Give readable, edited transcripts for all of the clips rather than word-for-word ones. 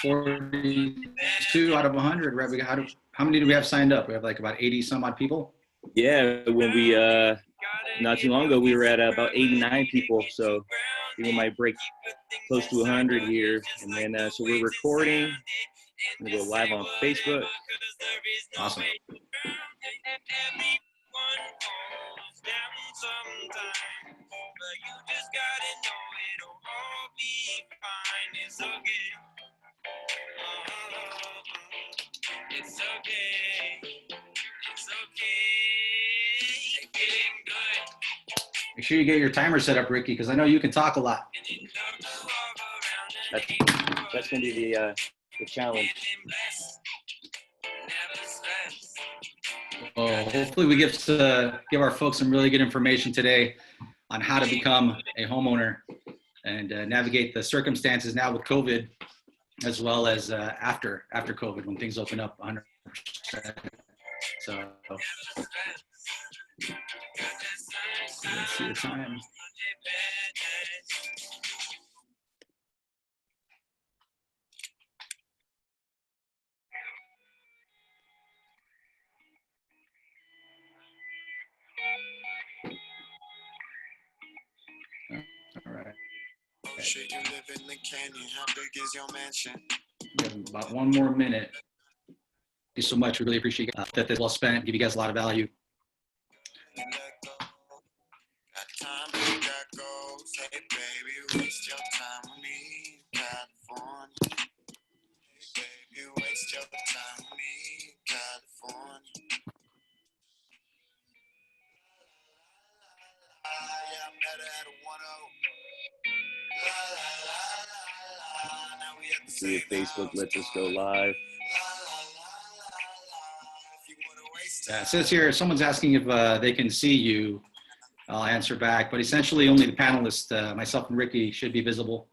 42 out of 100. Right? How many do we have signed up? We have like about 80 some odd people. Yeah, when we not too long ago we were at about 89 people, so we might break close to 100 here, and then so we're recording. I'm gonna go live on Facebook. Awesome. Make sure you get your timer set up, Ricky, because I know you can talk a lot. That's gonna be the challenge. Well, hopefully we give our folks some really good information today on how to become a homeowner and navigate the circumstances now with COVID, as well as after COVID when things open up 100%. So let's see the time. All right. Should you live in the canyon? How big is your mansion? We have about one more minute. Thank you so much. We really appreciate that. This well spent. Give you guys a lot of value. Got time, but got goals. Hey baby, waste your time with me in California. Hey baby, waste your time with me in California. Yeah, I'm better at a 1-0. Now we have to See if Facebook lets us go live. It says here, someone's asking if they can see you. I'll answer back, but essentially only the panelists, myself and Ricky, should be visible.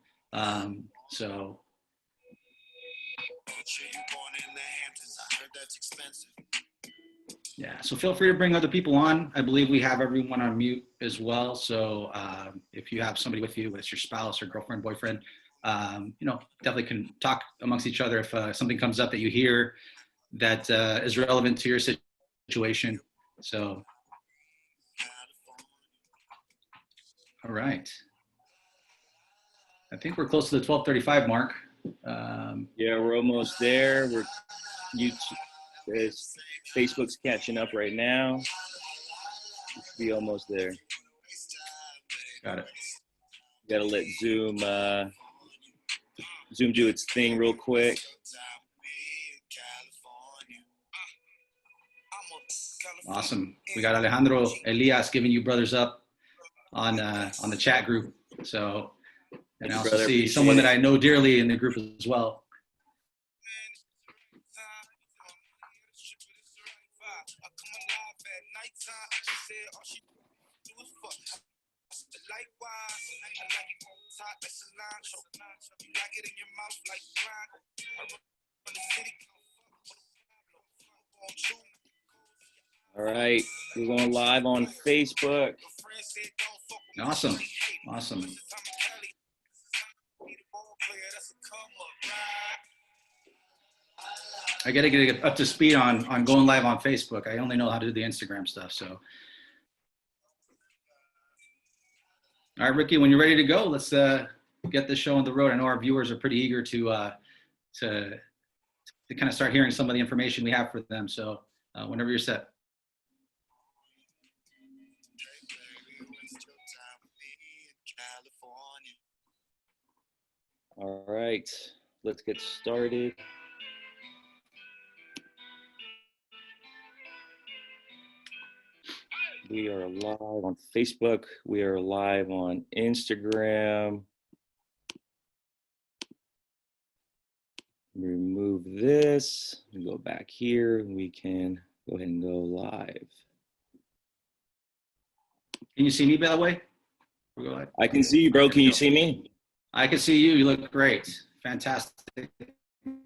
So. Yeah, so feel free to bring other people on. I believe we have everyone on mute as well. So if you have somebody with you, whether it's your spouse or girlfriend, boyfriend, definitely can talk amongst each other if something comes up that you hear that is relevant to your situation. So, all right. I think we're close to the 12:35 mark. Yeah, we're almost there. Facebook's catching up right now. We should be almost there. Got it. Got to let Zoom do its thing real quick. Awesome. We got Alejandro Elias giving you brothers up on the chat group. So, and I also see someone that I know dearly in the group as well. All right, we're going live on Facebook. Awesome, awesome. I got to get up to speed on going live on Facebook. I only know how to do the Instagram stuff. So, all right, Ricky, when you're ready to go, let's get this show on the road. I know our viewers are pretty eager to kind of start hearing some of the information we have for them. So, whenever you're set. All right, let's get started. We are live on Facebook. We are live on Instagram. Remove this. We go back here. We can go ahead and go live. Can you see me, by the way? I can see you, bro. Can you see me? I can see you. You look great. Fantastic.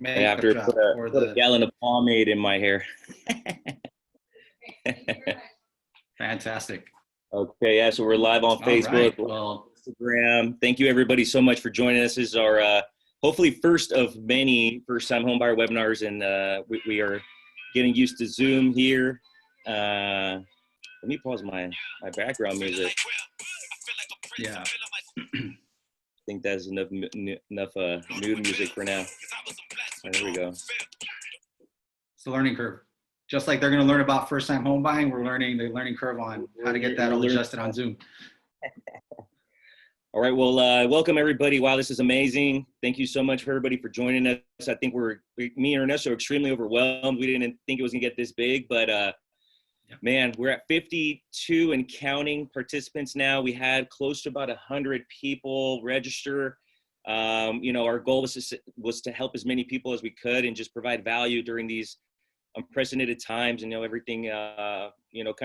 I have to put a gallon of pomade in my hair. Fantastic. Okay, yeah, so we're live on Facebook, Well, Instagram. Thank you, everybody, so much for joining us. This is our hopefully first of many first-time homebuyer webinars, and we are getting used to Zoom here. Let me pause my background music. Yeah. I think that's enough mood music for now. There we go. It's the learning curve. Just like they're going to learn about first-time home buying, we're learning the learning curve on how to get that all adjusted on Zoom. All right. Well, welcome everybody. Wow, this is amazing. Thank you so much for everybody for joining us. I think me and Ernesto are extremely overwhelmed. We didn't think it was gonna get this big, but man, we're at 52 and counting participants now. We had close to about 100 people register. Our goal was to help as many people as we could and just provide value during these unprecedented times. And everything kind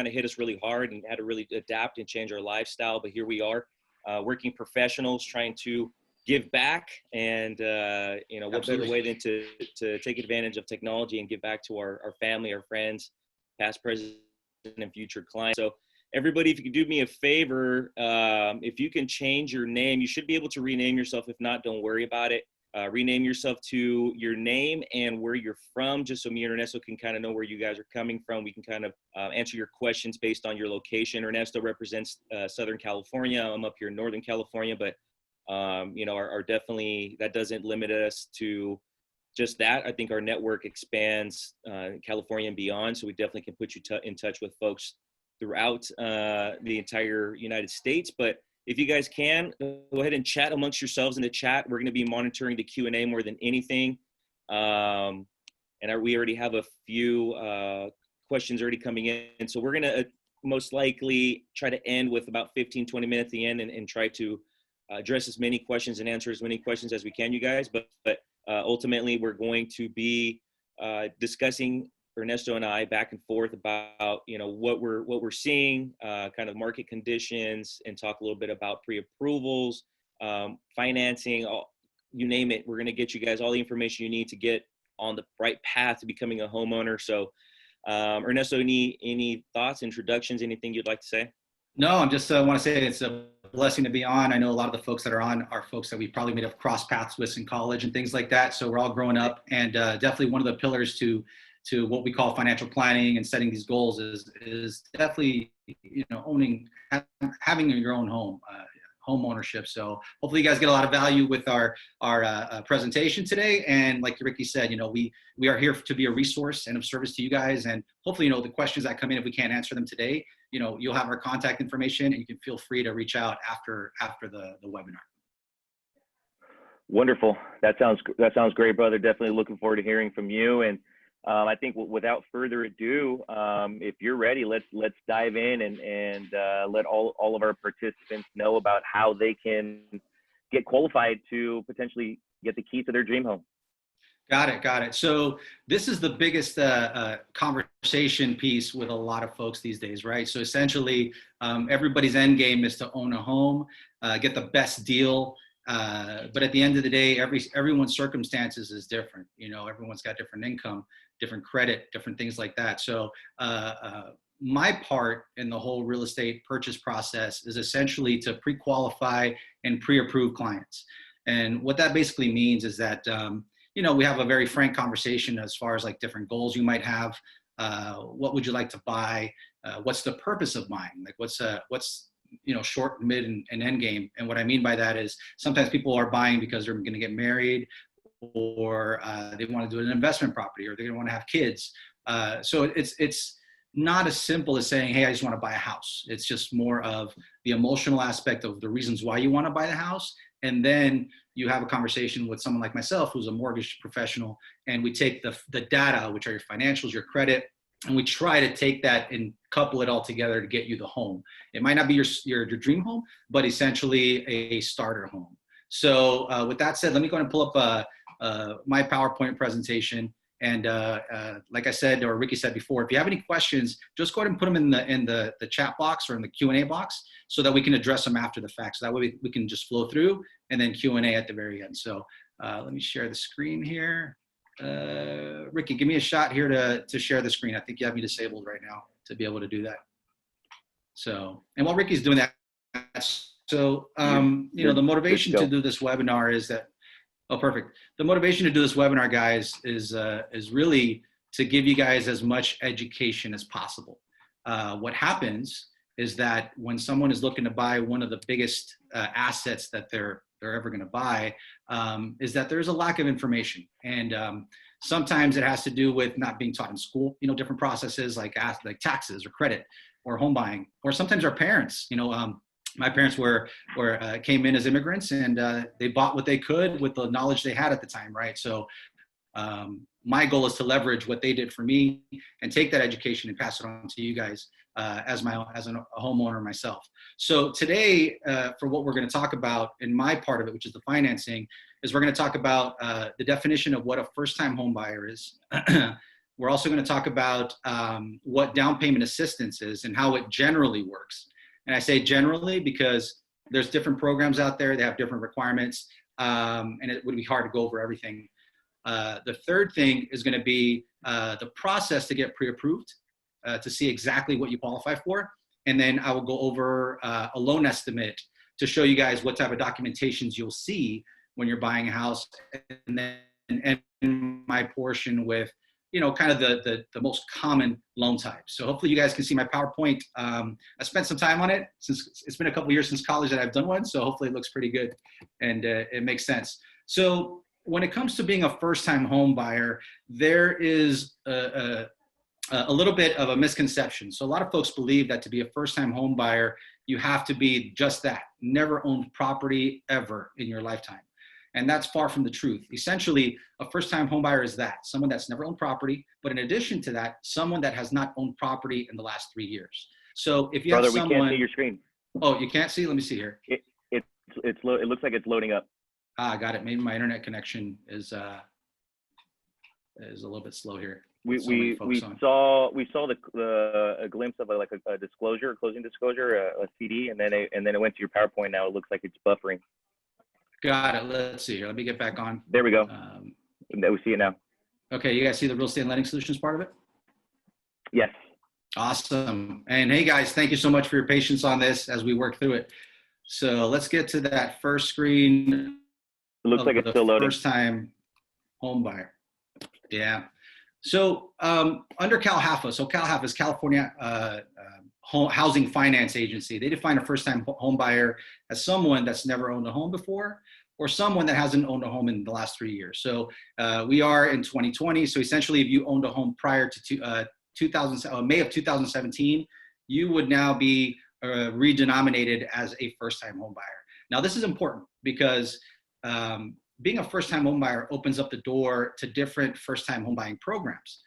of hit us really hard and had to really adapt and change our lifestyle. But here we are. Working professionals trying to give back, and what better way than to take advantage of technology and give back to our family, our friends, past, present, and future clients. So everybody, if you could do me a favor, if you can change your name, you should be able to rename yourself. If not, don't worry about it. Rename yourself to your name and where you're from, just so me and Ernesto can kind of know where you guys are coming from. We can kind of answer your questions based on your location. Ernesto represents Southern California. I'm up here in Northern California, but our definitely, that doesn't limit us to just that. I think our network expands California and beyond, so we definitely can put you in touch with folks throughout the entire United States. But if you guys can, go ahead and chat amongst yourselves in the chat. We're going to be monitoring the Q&A more than anything. We already have a few questions already coming in. So we're going to most likely try to end with about 15, 20 minutes at the end and try to address as many questions and answer as many questions as we can, you guys. But ultimately, we're going to be discussing, Ernesto and I, back and forth about what we're seeing, kind of market conditions, and talk a little bit about pre-approvals, financing, you name it. We're going to get you guys all the information you need to get on the right path to becoming a homeowner. So, Ernesto, any thoughts, introductions, anything you'd like to say? No, I'm just want to say it's a blessing to be on. I know a lot of the folks that are on are folks that we probably may have crossed paths with in college and things like that. So we're all growing up, and definitely one of the pillars to what we call financial planning and setting these goals is definitely having your own home, home ownership. So hopefully you guys get a lot of value with our presentation today. And like Ricky said, we are here to be a resource and of service to you guys. And hopefully the questions that come in, if we can't answer them today, you'll have our contact information, and you can feel free to reach out after the webinar. Wonderful. That sounds great, brother. Definitely looking forward to hearing from you. And I think without further ado, if you're ready, let's dive in and let all of our participants know about how they can get qualified to potentially get the key to their dream home. Got it. So this is the biggest conversation piece with a lot of folks these days, right? So essentially, everybody's end game is to own a home, get the best deal. But at the end of the day, everyone's circumstances is different. Everyone's got different income, different credit, different things like that. So my part in the whole real estate purchase process is essentially to pre-qualify and pre-approve clients. And what that basically means is that, we have a very frank conversation as far as like different goals you might have. What would you like to buy? What's the purpose of buying? Like what's short, mid, and end game. And what I mean by that is sometimes people are buying because they're going to get married, or they want to do an investment property, or they're going to want to have kids. So it's not as simple as saying, hey, I just want to buy a house. It's just more of the emotional aspect of the reasons why you want to buy the house. And then you have a conversation with someone like myself, who's a mortgage professional, and we take the data, which are your financials, your credit, and we try to take that and couple it all together to get you the home. It might not be your dream home, but essentially a starter home. So with that said, let me go ahead and pull up my PowerPoint presentation. And like I said, or Ricky said before, if you have any questions, just go ahead and put them in the chat box or in the Q&A box so that we can address them after the fact. So that way we can just flow through and then Q&A at the very end. So let me share the screen here. Ricky, give me a shot here to share the screen. I think you have me disabled right now to be able to do that. So, and while Ricky's doing that, so, the motivation to do this webinar is that Oh, perfect. The motivation to do this webinar, guys, is really to give you guys as much education as possible. What happens is that when someone is looking to buy one of the biggest assets that they're ever going to buy, is that there's a lack of information, and sometimes it has to do with not being taught in school. You know, different processes like taxes or credit or home buying, or sometimes our parents. You know, my parents came in as immigrants, and they bought what they could with the knowledge they had at the time, right? So my goal is to leverage what they did for me and take that education and pass it on to you guys as a homeowner myself. So today, for what we're going to talk about in my part of it, which is the financing, is we're going to talk about the definition of what a first-time home buyer is. We're also going to talk about what down payment assistance is and how it generally works. And I say generally because there's different programs out there. They have different requirements, and it would be hard to go over everything. The third thing is going to be the process to get pre-approved, to see exactly what you qualify for. And then I will go over a loan estimate to show you guys what type of documentations you'll see when you're buying a house. And then end my portion with, you know, kind of the most common loan types. So hopefully you guys can see my PowerPoint. I spent some time on it since it's been a couple years since college that I've done one. So hopefully it looks pretty good and it makes sense. So when it comes to being a first-time home buyer, there is a little bit of a misconception. So a lot of folks believe that to be a first-time home buyer, you have to be just that, never owned property ever in your lifetime. And that's far from the truth. Essentially, a first-time home buyer is that, someone that's never owned property, but in addition to that, someone that has not owned property in the last 3 years. So if you Brother, have someone— we can't see your screen. Oh, you can't see? Let me see here. It looks like it's loading up. Ah, got it. Maybe my internet connection is a little bit slow here. We saw a glimpse of a disclosure, a closing disclosure, a CD, and then it went to your PowerPoint. Now it looks like it's buffering. Got it. Let's see here. Let me get back on. There we go. We see it now. Okay, you guys see the real estate and lending solutions part of it? Yes. Awesome. And hey guys, thank you so much for your patience on this as we work through it. So let's get to that first screen. It looks like it's still loading. First time home buyer. Yeah. So under CalHFA, so CalHFA is California Housing Finance Agency. They define a first-time home buyer as someone that's never owned a home before, or someone that hasn't owned a home in the last 3 years. So we are in 2020. So essentially, if you owned a home prior to May of 2017, you would now be redenominated as a first-time home buyer. Now, this is important because being a first-time home buyer opens up the door to different first-time home buying programs.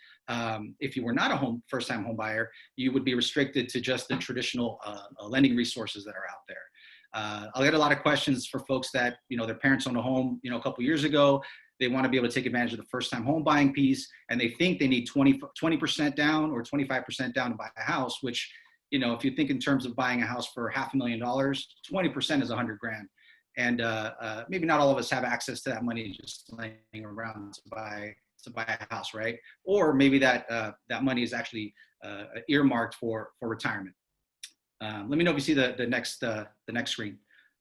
If you were not a first-time home buyer, you would be restricted to just the traditional lending resources that are out there. I'll get a lot of questions for folks that, you know, their parents owned a home, you know, a couple years ago. They want to be able to take advantage of the first-time home buying piece, and they think they need 20% down or 25% down to buy a house, which, you know, if you think in terms of buying a house for $500,000, 20% is $100,000. And maybe not all of us have access to that money just laying around to buy a house, right? Or maybe that money is actually earmarked for retirement. Let me know if you see the next screen.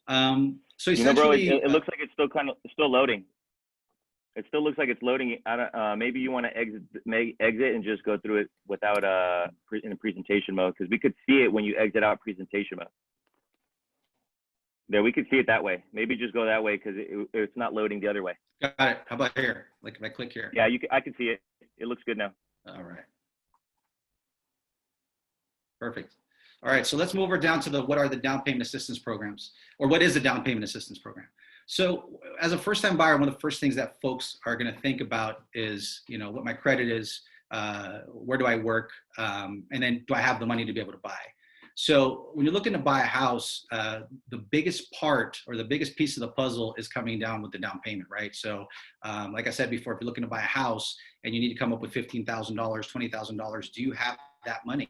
So essentially, you know, bro, it looks like it's still loading. It still looks like it's loading. Maybe you want to exit and just go through it without in the presentation mode, because we could see it when you exit out presentation mode. There, we could see it that way. Maybe just go that way because it's not loading the other way. Got it. How about here? Like if I click here? Yeah, I can see it. It looks good now. All right. Perfect. All right, so let's move over down to what are the down payment assistance programs, or what is a down payment assistance program? So as a first-time buyer, one of the first things that folks are going to think about is, you know, what my credit is, where do I work, and then do I have the money to be able to buy? So when you're looking to buy a house, the biggest part or the biggest piece of the puzzle is coming down with the down payment, right? So like I said before, if you're looking to buy a house and you need to come up with $15,000, $20,000, do you have that money?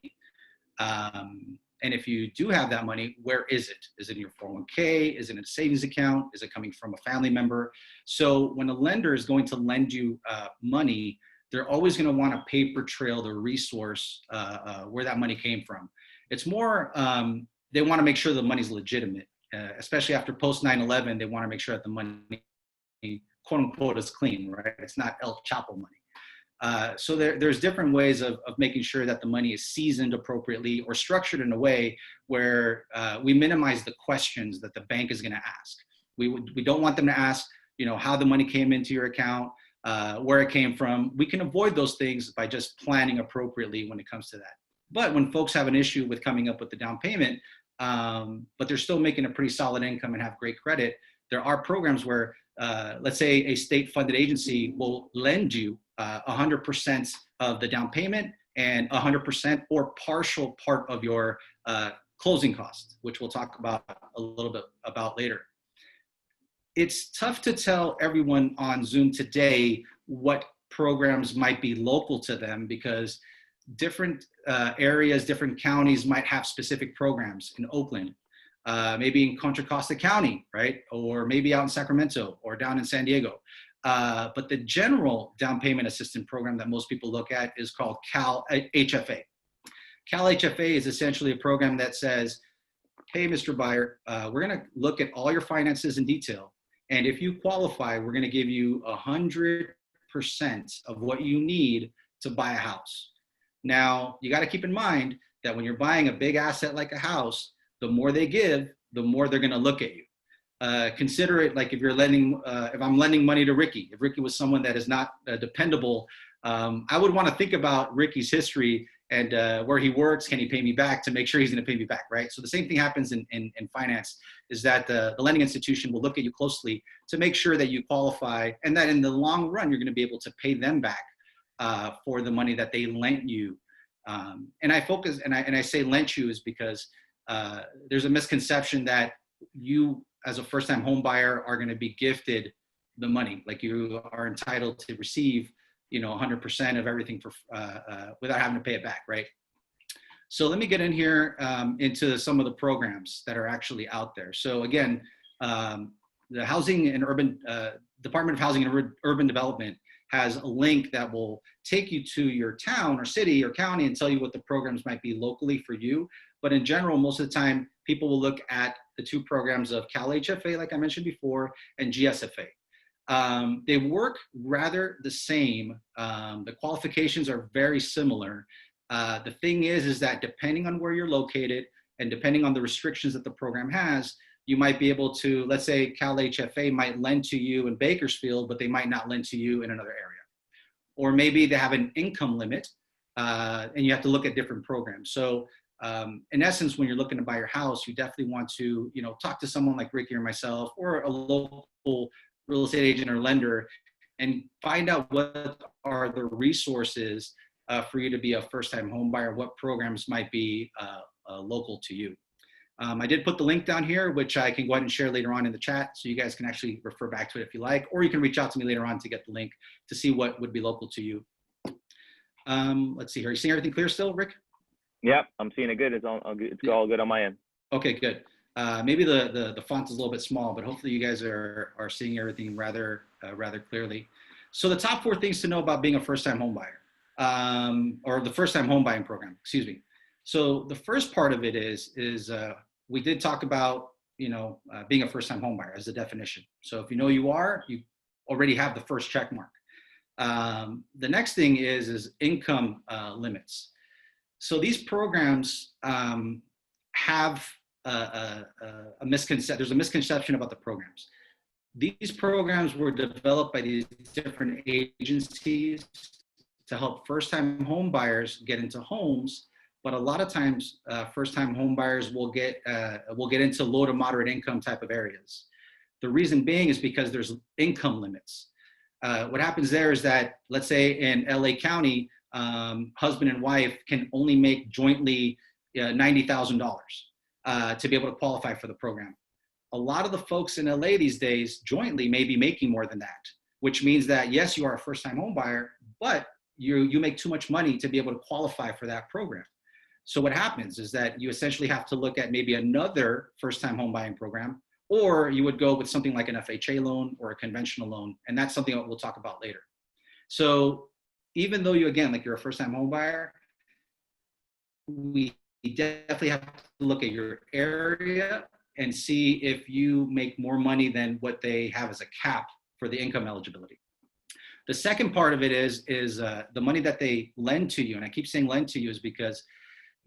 And if you do have that money, where is it? Is it in your 401k? Is it in a savings account? Is it coming from a family member? So when a lender is going to lend you money, they're always going to want to paper trail the resource where that money came from. It's more, they want to make sure the money's legitimate, especially after post 9/11. They want to make sure that the money quote unquote is clean, right? It's not El Chapo money. So there's different ways of making sure that the money is seasoned appropriately or structured in a way where we minimize the questions that the bank is going to ask. We don't want them to ask, how the money came into your account, where it came from. We can avoid those things by just planning appropriately when it comes to that. But when folks have an issue with coming up with the down payment, but they're still making a pretty solid income and have great credit, there are programs where, let's say a state-funded agency will lend you 100% of the down payment and 100% or partial part of your closing costs, which we'll talk about a little bit about later. It's tough to tell everyone on Zoom today what programs might be local to them because different areas, different counties might have specific programs. In Oakland, maybe in Contra Costa County, right? Or maybe out in Sacramento or down in San Diego. But the general down payment assistance program that most people look at is called Cal HFA. Cal HFA is essentially a program that says, hey, Mr. Buyer, we're going to look at all your finances in detail. And if you qualify, we're going to give you 100% of what you need to buy a house. Now, you got to keep in mind that when you're buying a big asset like a house, the more they give, the more they're going to look at you. Consider it like if you're lending, if I'm lending money to Ricky, if Ricky was someone that is not dependable, I would want to think about Ricky's history and where he works, can he pay me back to make sure he's going to pay me back, right? So the same thing happens in finance, is that the lending institution will look at you closely to make sure that you qualify and that in the long run, you're going to be able to pay them back for the money that they lent you. And I focus, and I say lent you is because there's a misconception that you as a first-time home buyer are going to be gifted the money, like you are entitled to receive 100% of everything for without having to pay it back, right? So let me get in here into some of the programs that are actually out there. So again, the Housing and Urban Department of Housing and Urban Development has a link that will take you to your town or city or county and tell you what the programs might be locally for you. But in general, most of the time, people will look at the two programs of Cal HFA, like I mentioned before, and GSFA. They work rather the same. The qualifications are very similar. The thing is that depending on where you're located and depending on the restrictions that the program has, you might be able to, let's say Cal HFA might lend to you in Bakersfield, but they might not lend to you in another area. Or maybe they have an income limit and you have to look at different programs. So in essence, when you're looking to buy your house, you definitely want to, talk to someone like Ricky or myself or a local real estate agent or lender and find out what are the resources for you to be a first-time home buyer, what programs might be local to you. I did put the link down here, which I can go ahead and share later on in the chat, so you guys can actually refer back to it if you like, or you can reach out to me later on to get the link to see what would be local to you. Let's see here. You seeing everything clear still, Rick? Yep, I'm seeing it good. It's all good on my end. Okay, good. Maybe the font is a little bit small, but hopefully you guys are seeing everything rather clearly. So the top 4 things to know about being a first-time home buyer, or the first-time home buying program, excuse me. So the first part of it is we did talk about being a first-time home buyer as a definition. So if you know you already have the first check mark. The next thing is income limits. So these programs have a misconception. There's a misconception about the programs. These programs were developed by these different agencies to help first-time home buyers get into homes. But a lot of times, first-time home buyers will get into low to moderate income type of areas. The reason being is because there's income limits. What happens there is that, let's say in LA County, husband and wife can only make jointly $90,000 to be able to qualify for the program. A lot of the folks in LA these days jointly may be making more than that, which means that yes, you are a first-time home buyer, but you make too much money to be able to qualify for that program. So what happens is that you essentially have to look at maybe another first-time home buying program, or you would go with something like an FHA loan or a conventional loan, and that's something that we'll talk about later. So even though you're a first-time home buyer, we definitely have to look at your area and see if you make more money than what they have as a cap for the income eligibility. The second part of it is the money that they lend to you. And I keep saying lend to you is because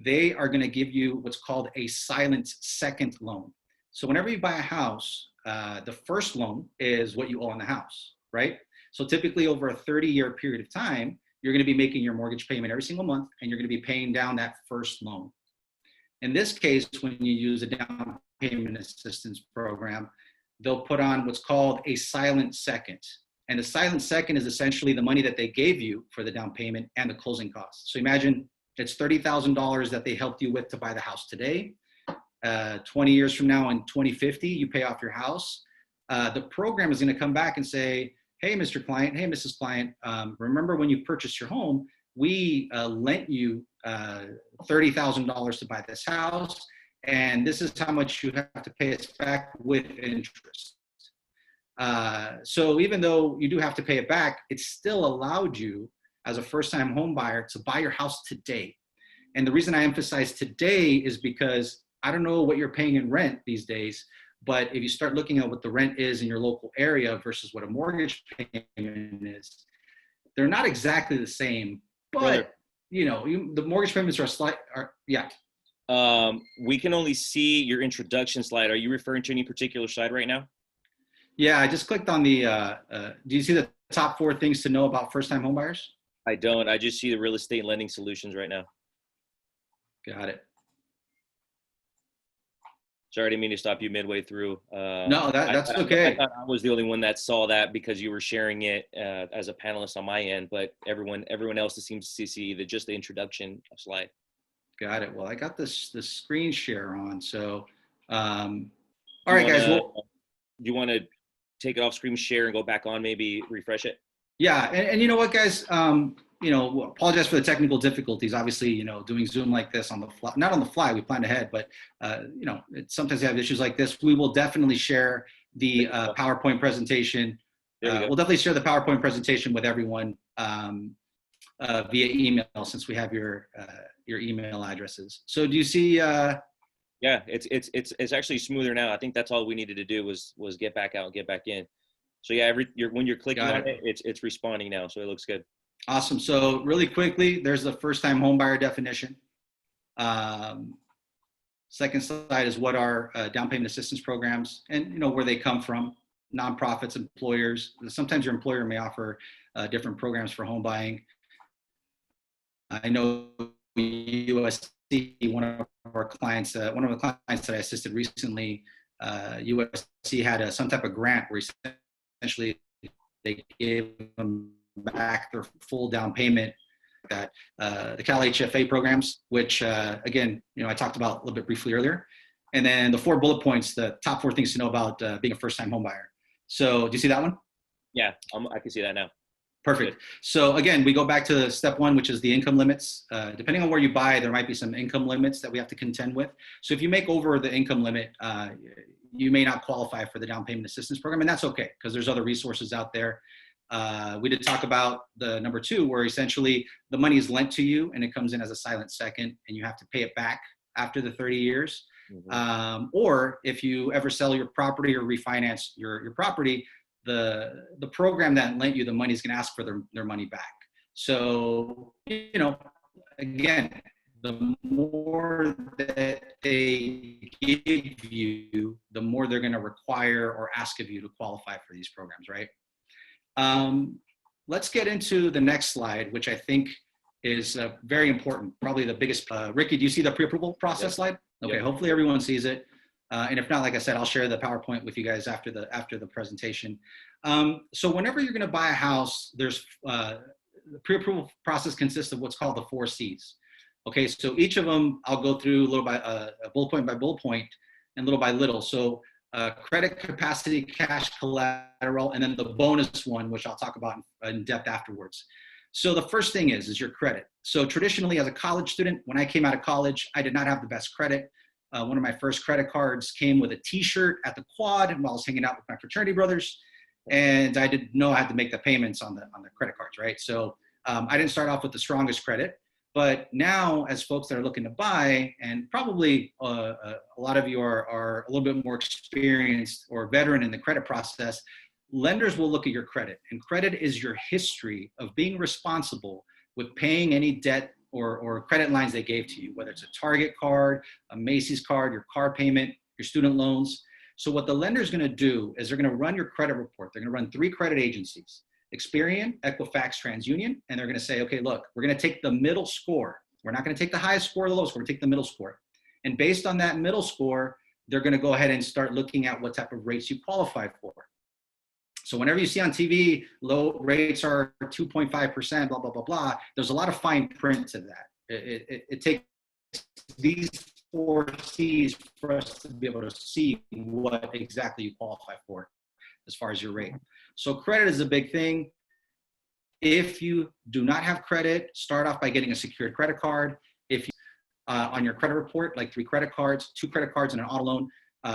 they are going to give you what's called a silent second loan. So whenever you buy a house, the first loan is what you owe on the house, right? So typically over a 30-year period of time, you're going to be making your mortgage payment every single month, and you're going to be paying down that first loan. In this case, when you use a down payment assistance program, they'll put on what's called a silent second. And the silent second is essentially the money that they gave you for the down payment and the closing costs. So imagine it's $30,000 that they helped you with to buy the house today. 20 years from now in 2050, you pay off your house. The program is going to come back and say, hey, Mr. Client, hey, Mrs. Client, remember when you purchased your home, we lent you $30,000 to buy this house, and this is how much you have to pay us back with interest. So even though you do have to pay it back, it still allowed you as a first-time home buyer to buy your house today. And the reason I emphasize today is because I don't know what you're paying in rent these days, but if you start looking at what the rent is in your local area versus what a mortgage payment is, they're not exactly the same, but you know, the mortgage payments are yeah. We can only see your introduction slide. Are you referring to any particular slide right now? Yeah, I just clicked on the, do you see the top 4 things to know about first-time home buyers? I don't. I just see the real estate lending solutions right now. Got it. Sorry, I didn't mean to stop you midway through. No, that's okay. I thought I was the only one that saw that because you were sharing it as a panelist on my end, but everyone else seems to see just the introduction slide. Got it. Well, I got this screen share on. So, all right, guys. Well, do you want to take it off screen share and go back on, maybe refresh it? Yeah. And you know what, guys, you know, apologize for the technical difficulties. Obviously, you know, doing Zoom like this on the fly, not on the fly, we planned ahead, but, you know, sometimes you have issues like this. We will definitely share the PowerPoint presentation. We'll definitely share the PowerPoint presentation with everyone via email, since we have your email addresses. So do you see? Yeah, it's actually smoother now. I think that's all we needed to do was get back out, get back in. So yeah, when you're clicking on it, it's responding now, so it looks good. Awesome. So really quickly, there's the first-time home buyer definition. Second slide is what are down payment assistance programs, and you know where they come from. Nonprofits, employers. Sometimes your employer may offer different programs for home buying. I know USC, one of the clients that I assisted recently, USC had some type of grant where essentially they gave them back their full down payment. That the Cal HFA programs, which again, you know, I talked about a little bit briefly earlier, and then the 4 bullet points, the top 4 things to know about being a first-time home buyer. So, do you see that one? Yeah, I can see that now. Perfect. Good. So again, we go back to step 1, which is the income limits. Depending on where you buy, there might be some income limits that we have to contend with. So if you make over the income limit, you may not qualify for the down payment assistance program, and that's okay because there's other resources out there. We did talk about the number 2, where essentially the money is lent to you and it comes in as a silent second, and you have to pay it back after the 30 years. Mm-hmm. Or if you ever sell your property or refinance your property, the program that lent you the money is going to ask for their money back. So, you know, again, the more that they give you, the more they're going to require or ask of you to qualify for these programs, right? Let's get into the next slide, which I think is very important, probably the biggest. Ricky, do you see the pre-approval process slide? Okay, hopefully everyone sees it. And if not, like I said, I'll share the PowerPoint with you guys after the presentation. So whenever you're going to buy a house, there's the pre-approval process consists of what's called the 4 C's. Okay, so each of them I'll go through little by bullet point and little by little. So credit capacity, cash collateral, and then the bonus one, which I'll talk about in depth afterwards. So the first thing is your credit. So traditionally, as a college student, when I came out of college, I did not have the best credit. One of my first credit cards came with a T-shirt at the Quad while I was hanging out with my fraternity brothers, and I didn't know I had to make the payments on the credit cards, right? So I didn't start off with the strongest credit, but now as folks that are looking to buy, and probably a lot of you are a little bit more experienced or veteran in the credit process, lenders will look at your credit, and credit is your history of being responsible with paying any debt or credit lines they gave to you, whether it's a Target card, a Macy's card, your car payment, your student loans. So what the lender is going to do is they're going to run your credit report. They're going to run 3 credit agencies, Experian, Equifax, TransUnion, and they're going to say, okay, look, we're going to take the middle score. We're not going to take the highest score or the lowest score. We're going to take the middle score. And based on that middle score, they're going to go ahead and start looking at what type of rates you qualify for. So whenever you see on TV, low rates are 2.5%, blah, blah, blah, blah, there's a lot of fine print to that. It takes these 4 C's for us to be able to see what exactly you qualify for as far as your rate. So credit is a big thing. If you do not have credit, start off by getting a secured credit card. If you, on your credit report, like 3 credit cards, 2 credit cards and an auto loan,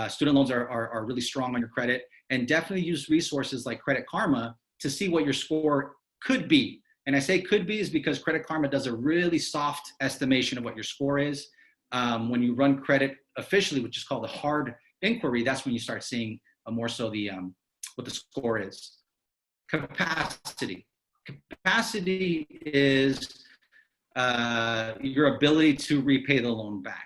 student loans are really strong on your credit, and definitely use resources like Credit Karma to see what your score could be. And I say could be is because Credit Karma does a really soft estimation of what your score is. When you run credit officially, which is called the hard inquiry, that's when you start seeing more so the what the score is. Capacity. Capacity is your ability to repay the loan back.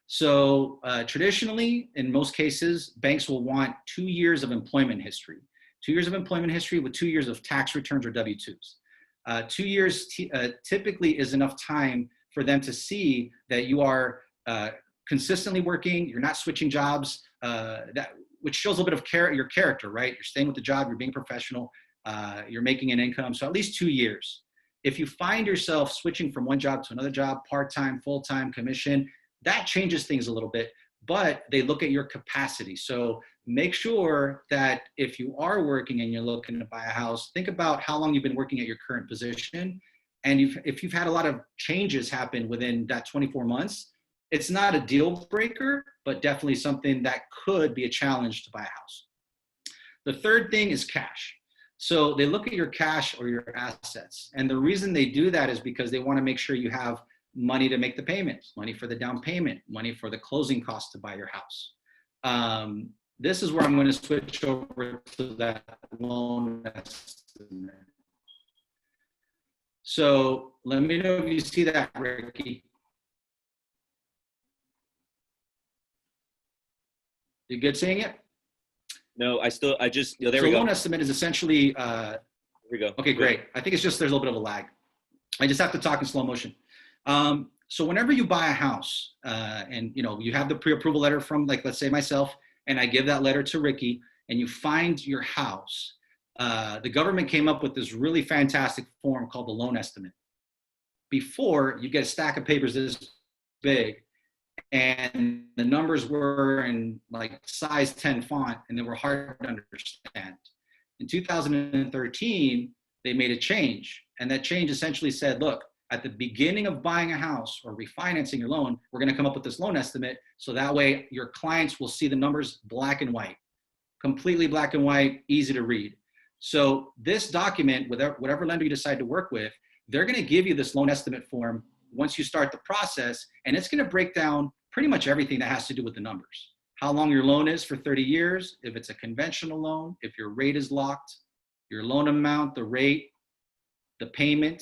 So traditionally, in most cases, banks will want 2 years of employment history. 2 years of employment history with 2 years of tax returns or W-2s. 2 years typically is enough time for them to see that you are consistently working, you're not switching jobs, which shows a little bit of your character, right? You're staying with the job, you're being professional, you're making an income. So at least 2 years. If you find yourself switching from one job to another job, part-time, full-time, commission, that changes things a little bit, but they look at your capacity. So make sure that if you are working and you're looking to buy a house, think about how long you've been working at your current position. And if you've had a lot of changes happen within that 24 months, it's not a deal breaker, but definitely something that could be a challenge to buy a house. The third thing is cash. So they look at your cash or your assets. And the reason they do that is because they want to make sure you have money to make the payments, money for the down payment, money for the closing costs to buy your house. This is where I'm going to switch over to that loan estimate. So let me know if you see that, Ricky. You good seeing it? No, there we go. So loan estimate is essentially, Here we go. Okay, great. I think it's just there's a little bit of a lag. I just have to talk in slow motion. So whenever you buy a house and you have the pre-approval letter from, like, let's say myself, and I give that letter to Ricky, and you find your house, the government came up with this really fantastic form called the loan estimate. Before, you get a stack of papers this big, and the numbers were in like size 10 font, and they were hard to understand. In 2013, they made a change, and that change essentially said, look, at the beginning of buying a house or refinancing your loan, we're going to come up with this loan estimate, so that way your clients will see the numbers black and white, completely black and white, easy to read. So this document, whatever lender you decide to work with, they're going to give you this loan estimate form once you start the process, and it's going to break down pretty much everything that has to do with the numbers. How long your loan is for 30 years, if it's a conventional loan, if your rate is locked, your loan amount, the rate, the payment.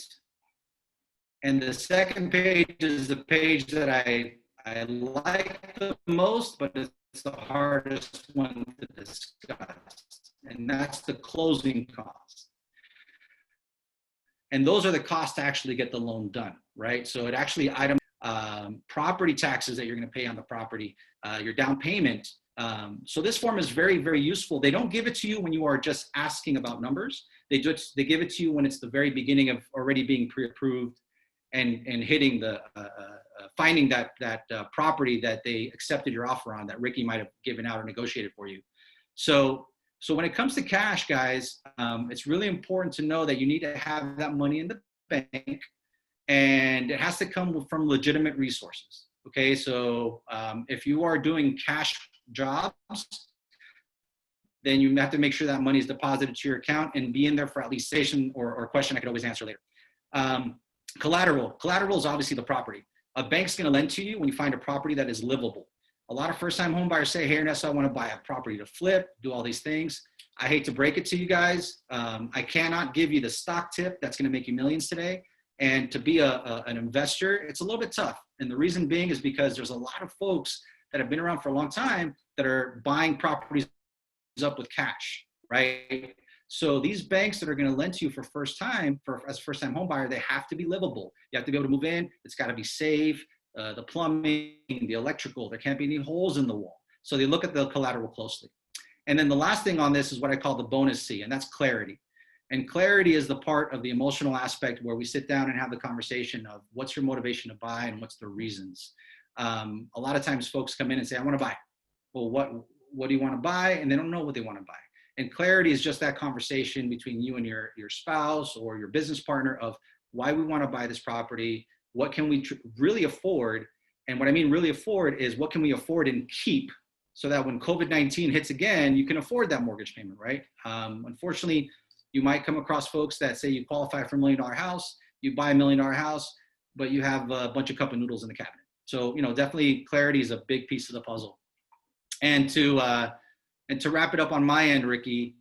And the second page is the page that I like the most, but it's the hardest one to discuss. And that's the closing costs. And those are the costs to actually get the loan done, right? So it actually property taxes that you're going to pay on the property, your down payment. So this form is very, very useful. They don't give it to you when you are just asking about numbers. They give it to you when it's the very beginning of already being pre-approved and hitting the finding that property that they accepted your offer on, that Ricky might have given out or negotiated for you. So when it comes to cash, guys, it's really important to know that you need to have that money in the bank, and it has to come from legitimate resources. Okay, so if you are doing cash jobs, then you have to make sure that money is deposited to your account and be in there for at least station or a question I could always answer later. Collateral is obviously the property. A bank's going to lend to you when you find a property that is livable. A lot of first-time home buyers say, hey, Ernesto, I want to buy a property to flip, do all these things. I hate to break it to you guys. I cannot give you the stock tip that's going to make you millions today. And to be an investor, it's a little bit tough. And the reason being is because there's a lot of folks that have been around for a long time that are buying properties up with cash, right? So these banks that are going to lend to you for first time, as a first time home buyer, they have to be livable. You have to be able to move in. It's got to be safe. The plumbing, the electrical, there can't be any holes in the wall. So they look at the collateral closely. And then the last thing on this is what I call the bonus C, and that's clarity. And clarity is the part of the emotional aspect where we sit down and have the conversation of what's your motivation to buy and what's the reasons. A lot of times folks come in and say, I want to buy. Well, what do you want to buy? And they don't know what they want to buy. And clarity is just that conversation between you and your spouse or your business partner of why we want to buy this property, what can we really afford? And what I mean really afford is what can we afford and keep so that when COVID-19 hits again, you can afford that mortgage payment, right? Unfortunately, you might come across folks that say you qualify for $1 million house, you buy $1 million house, but you have a bunch of cup of noodles in the cabinet. So, definitely clarity is a big piece of the puzzle. And to wrap it up on my end, Ricky,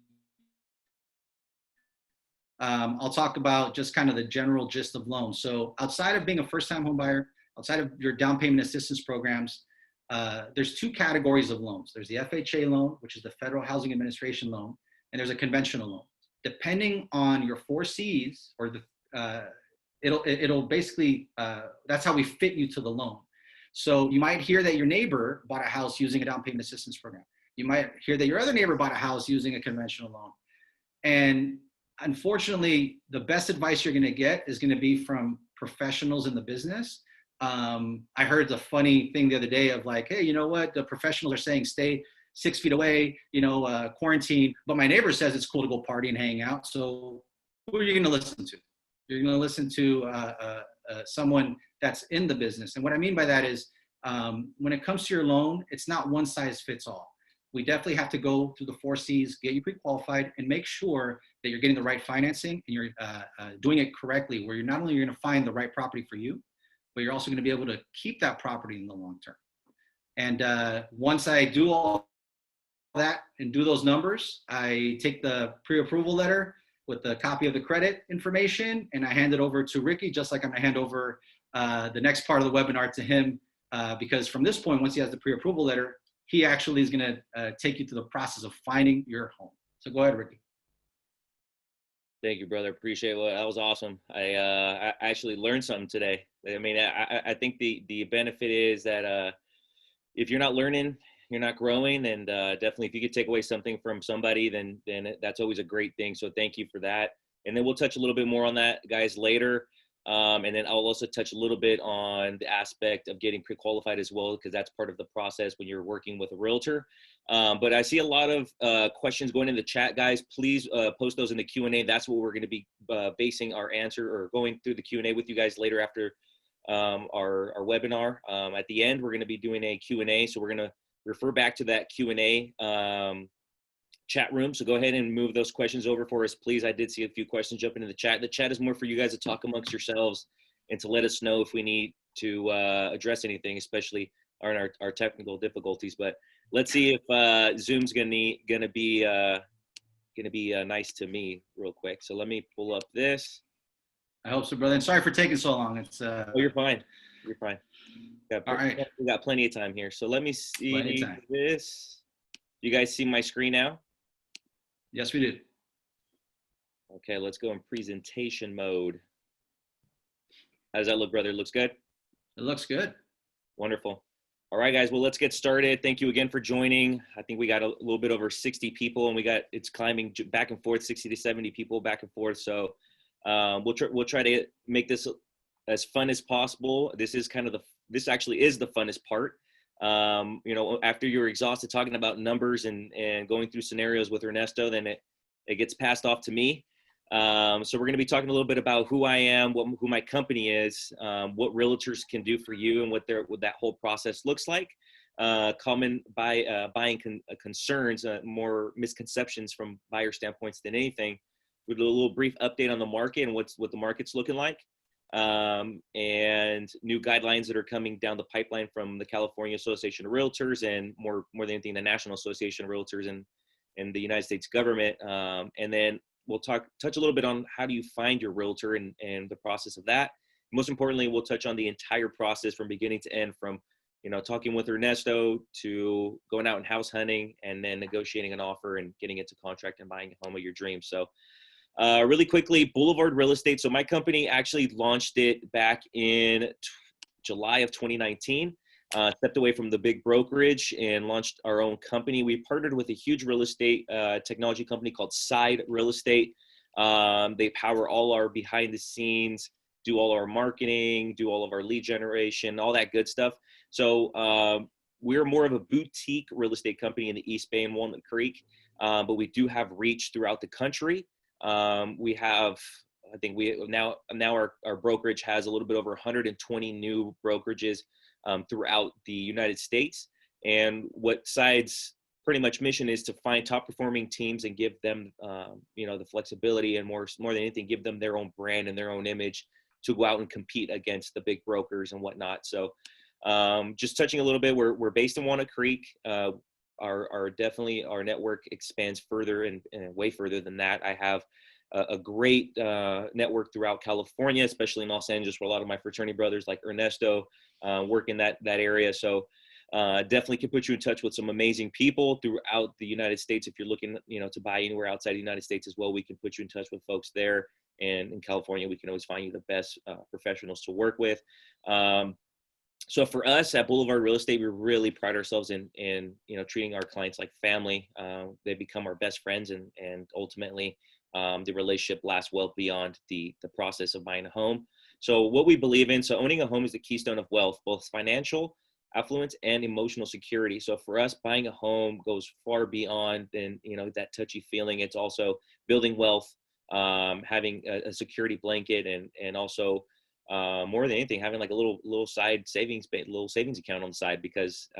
I'll talk about just kind of the general gist of loans. So outside of being a first-time home buyer, outside of your down payment assistance programs, there's two categories of loans. There's the FHA loan, which is the Federal Housing Administration loan, and there's a conventional loan. Depending on your 4 Cs, or it'll basically, that's how we fit you to the loan. So you might hear that your neighbor bought a house using a down payment assistance program. You might hear that your other neighbor bought a house using a conventional loan. And unfortunately, the best advice you're going to get is going to be from professionals in the business. I heard the funny thing the other day of like, hey, you know what? The professionals are saying stay 6 feet away, quarantine, but my neighbor says it's cool to go party and hang out. So who are you going to listen to? You're going to listen to someone that's in the business. And what I mean by that is when it comes to your loan, it's not one size fits all. We definitely have to go through the 4 Cs, get you pre-qualified, and make sure that you're getting the right financing and you're doing it correctly, where you're not only going to find the right property for you, but you're also going to be able to keep that property in the long term. And once I do all that and do those numbers, I take the pre-approval letter with the copy of the credit information and I hand it over to Ricky, just like I'm going to hand over the next part of the webinar to him, because from this point, once he has the pre-approval letter, he actually is going to take you through the process of finding your home. So go ahead, Ricky. Thank you, brother. Appreciate it. That was awesome. I actually learned something today. I mean, I think the benefit is that if you're not learning, you're not growing. And definitely if you could take away something from somebody, then that's always a great thing. So thank you for that. And then we'll touch a little bit more on that, guys, later. And then I'll also touch a little bit on the aspect of getting pre-qualified as well, because that's part of the process when you're working with a realtor. But I see a lot of questions going in the chat, guys. Please post those in the Q&A. That's what we're going to be basing our answer, or going through the Q&A with you guys later after our webinar. At the end, we're going to be doing a Q&A. So we're going to refer back to that Q&A chat room. So go ahead and move those questions over for us, please. I did see a few questions jump into the chat. The chat is more for you guys to talk amongst yourselves and to let us know if we need to address anything, especially our technical difficulties. But let's see if Zoom's gonna be nice to me real quick. So let me pull up this. I hope so, brother. And sorry for taking so long. It's oh, you're fine. You're fine. All right. We got plenty of time here. So let me see this. You guys see my screen now? Yes, we do. Okay, let's go in presentation mode. How does that look, brother? Looks good? It looks good. Wonderful. All right, guys. Well, let's get started. Thank you again for joining. I think we got a little bit over 60 people, and it's climbing back and forth, 60 to 70 people back and forth. So we'll try to make this as fun as possible. This actually is the funnest part. After you're exhausted talking about numbers and going through scenarios with Ernesto, then it gets passed off to me. So we're going to be talking a little bit about who I am, who my company is, what realtors can do for you, and what that whole process looks like. Common buying concerns, more misconceptions from buyer standpoints than anything. With a little brief update on the market and what the market's looking like. And new guidelines that are coming down the pipeline from the California Association of Realtors, and more than anything, the National Association of Realtors, and and the United States government. And then we'll touch a little bit on how do you find your realtor and the process of that. Most importantly, we'll touch on the entire process from beginning to end, from talking with Ernesto to going out and house hunting, and then negotiating an offer and getting it to contract and buying a home of your dreams. So really quickly, Boulevard Real Estate. So my company actually launched it back in July of 2019. Stepped away from the big brokerage and launched our own company. We partnered with a huge real estate technology company called Side Real Estate. They power all our behind the scenes, do all our marketing, do all of our lead generation, all that good stuff. So we're more of a boutique real estate company in the East Bay and Walnut Creek, but we do have reach throughout the country. We have, I think now our brokerage has a little bit over 120 new brokerages throughout the United States. And what Side's pretty much mission is to find top performing teams and give them, the flexibility, and more than anything, give them their own brand and their own image to go out and compete against the big brokers and whatnot. So just touching a little bit, we're based in Walnut Creek. Our network expands further and way further than that. I have a great network throughout California, especially in Los Angeles, where a lot of my fraternity brothers like Ernesto work in that area. So definitely can put you in touch with some amazing people throughout the United States. If you're looking, to buy anywhere outside the United States as well, we can put you in touch with folks there. And in California, we can always find you the best professionals to work with. So for us at Boulevard Real Estate, we really pride ourselves in treating our clients like family. They become our best friends, and ultimately the relationship lasts well beyond the process of buying a home. So what we believe in, so owning a home is the keystone of wealth, both financial affluence and emotional security. So for us, buying a home goes far beyond than that touchy feeling. It's also building wealth, having a security blanket, and also more than anything, having like a little side savings account on the side, because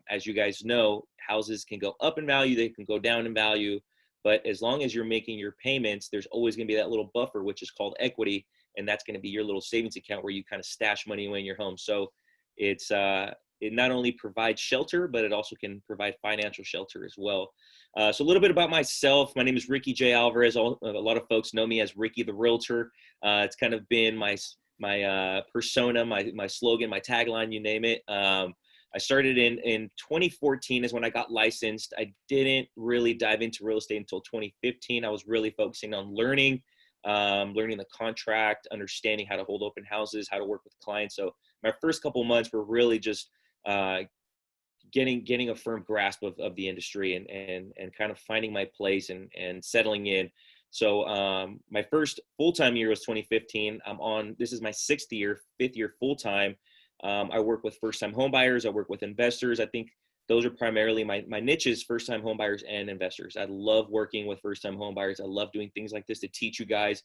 as you guys know, houses can go up in value, they can go down in value, but as long as you're making your payments, there's always going to be that little buffer, which is called equity, and that's going to be your little savings account where you kind of stash money away in your home. So it not only provides shelter, but it also can provide financial shelter as well. So a little bit about myself. My name is Ricky J. Alvarez. A lot of folks know me as Ricky the Realtor. It's kind of been my persona, my slogan, my tagline, you name it. I started in 2014 is when I got licensed. I didn't really dive into real estate until 2015. I was really focusing on learning the contract, understanding how to hold open houses, how to work with clients. So my first couple months were really just getting a firm grasp of the industry and kind of finding my place and settling in. So my first full-time year was 2015. This is my fifth year full-time. I work with first-time homebuyers. I work with investors. I think those are primarily my niches, first-time homebuyers and investors. I love working with first-time homebuyers. I love doing things like this to teach you guys,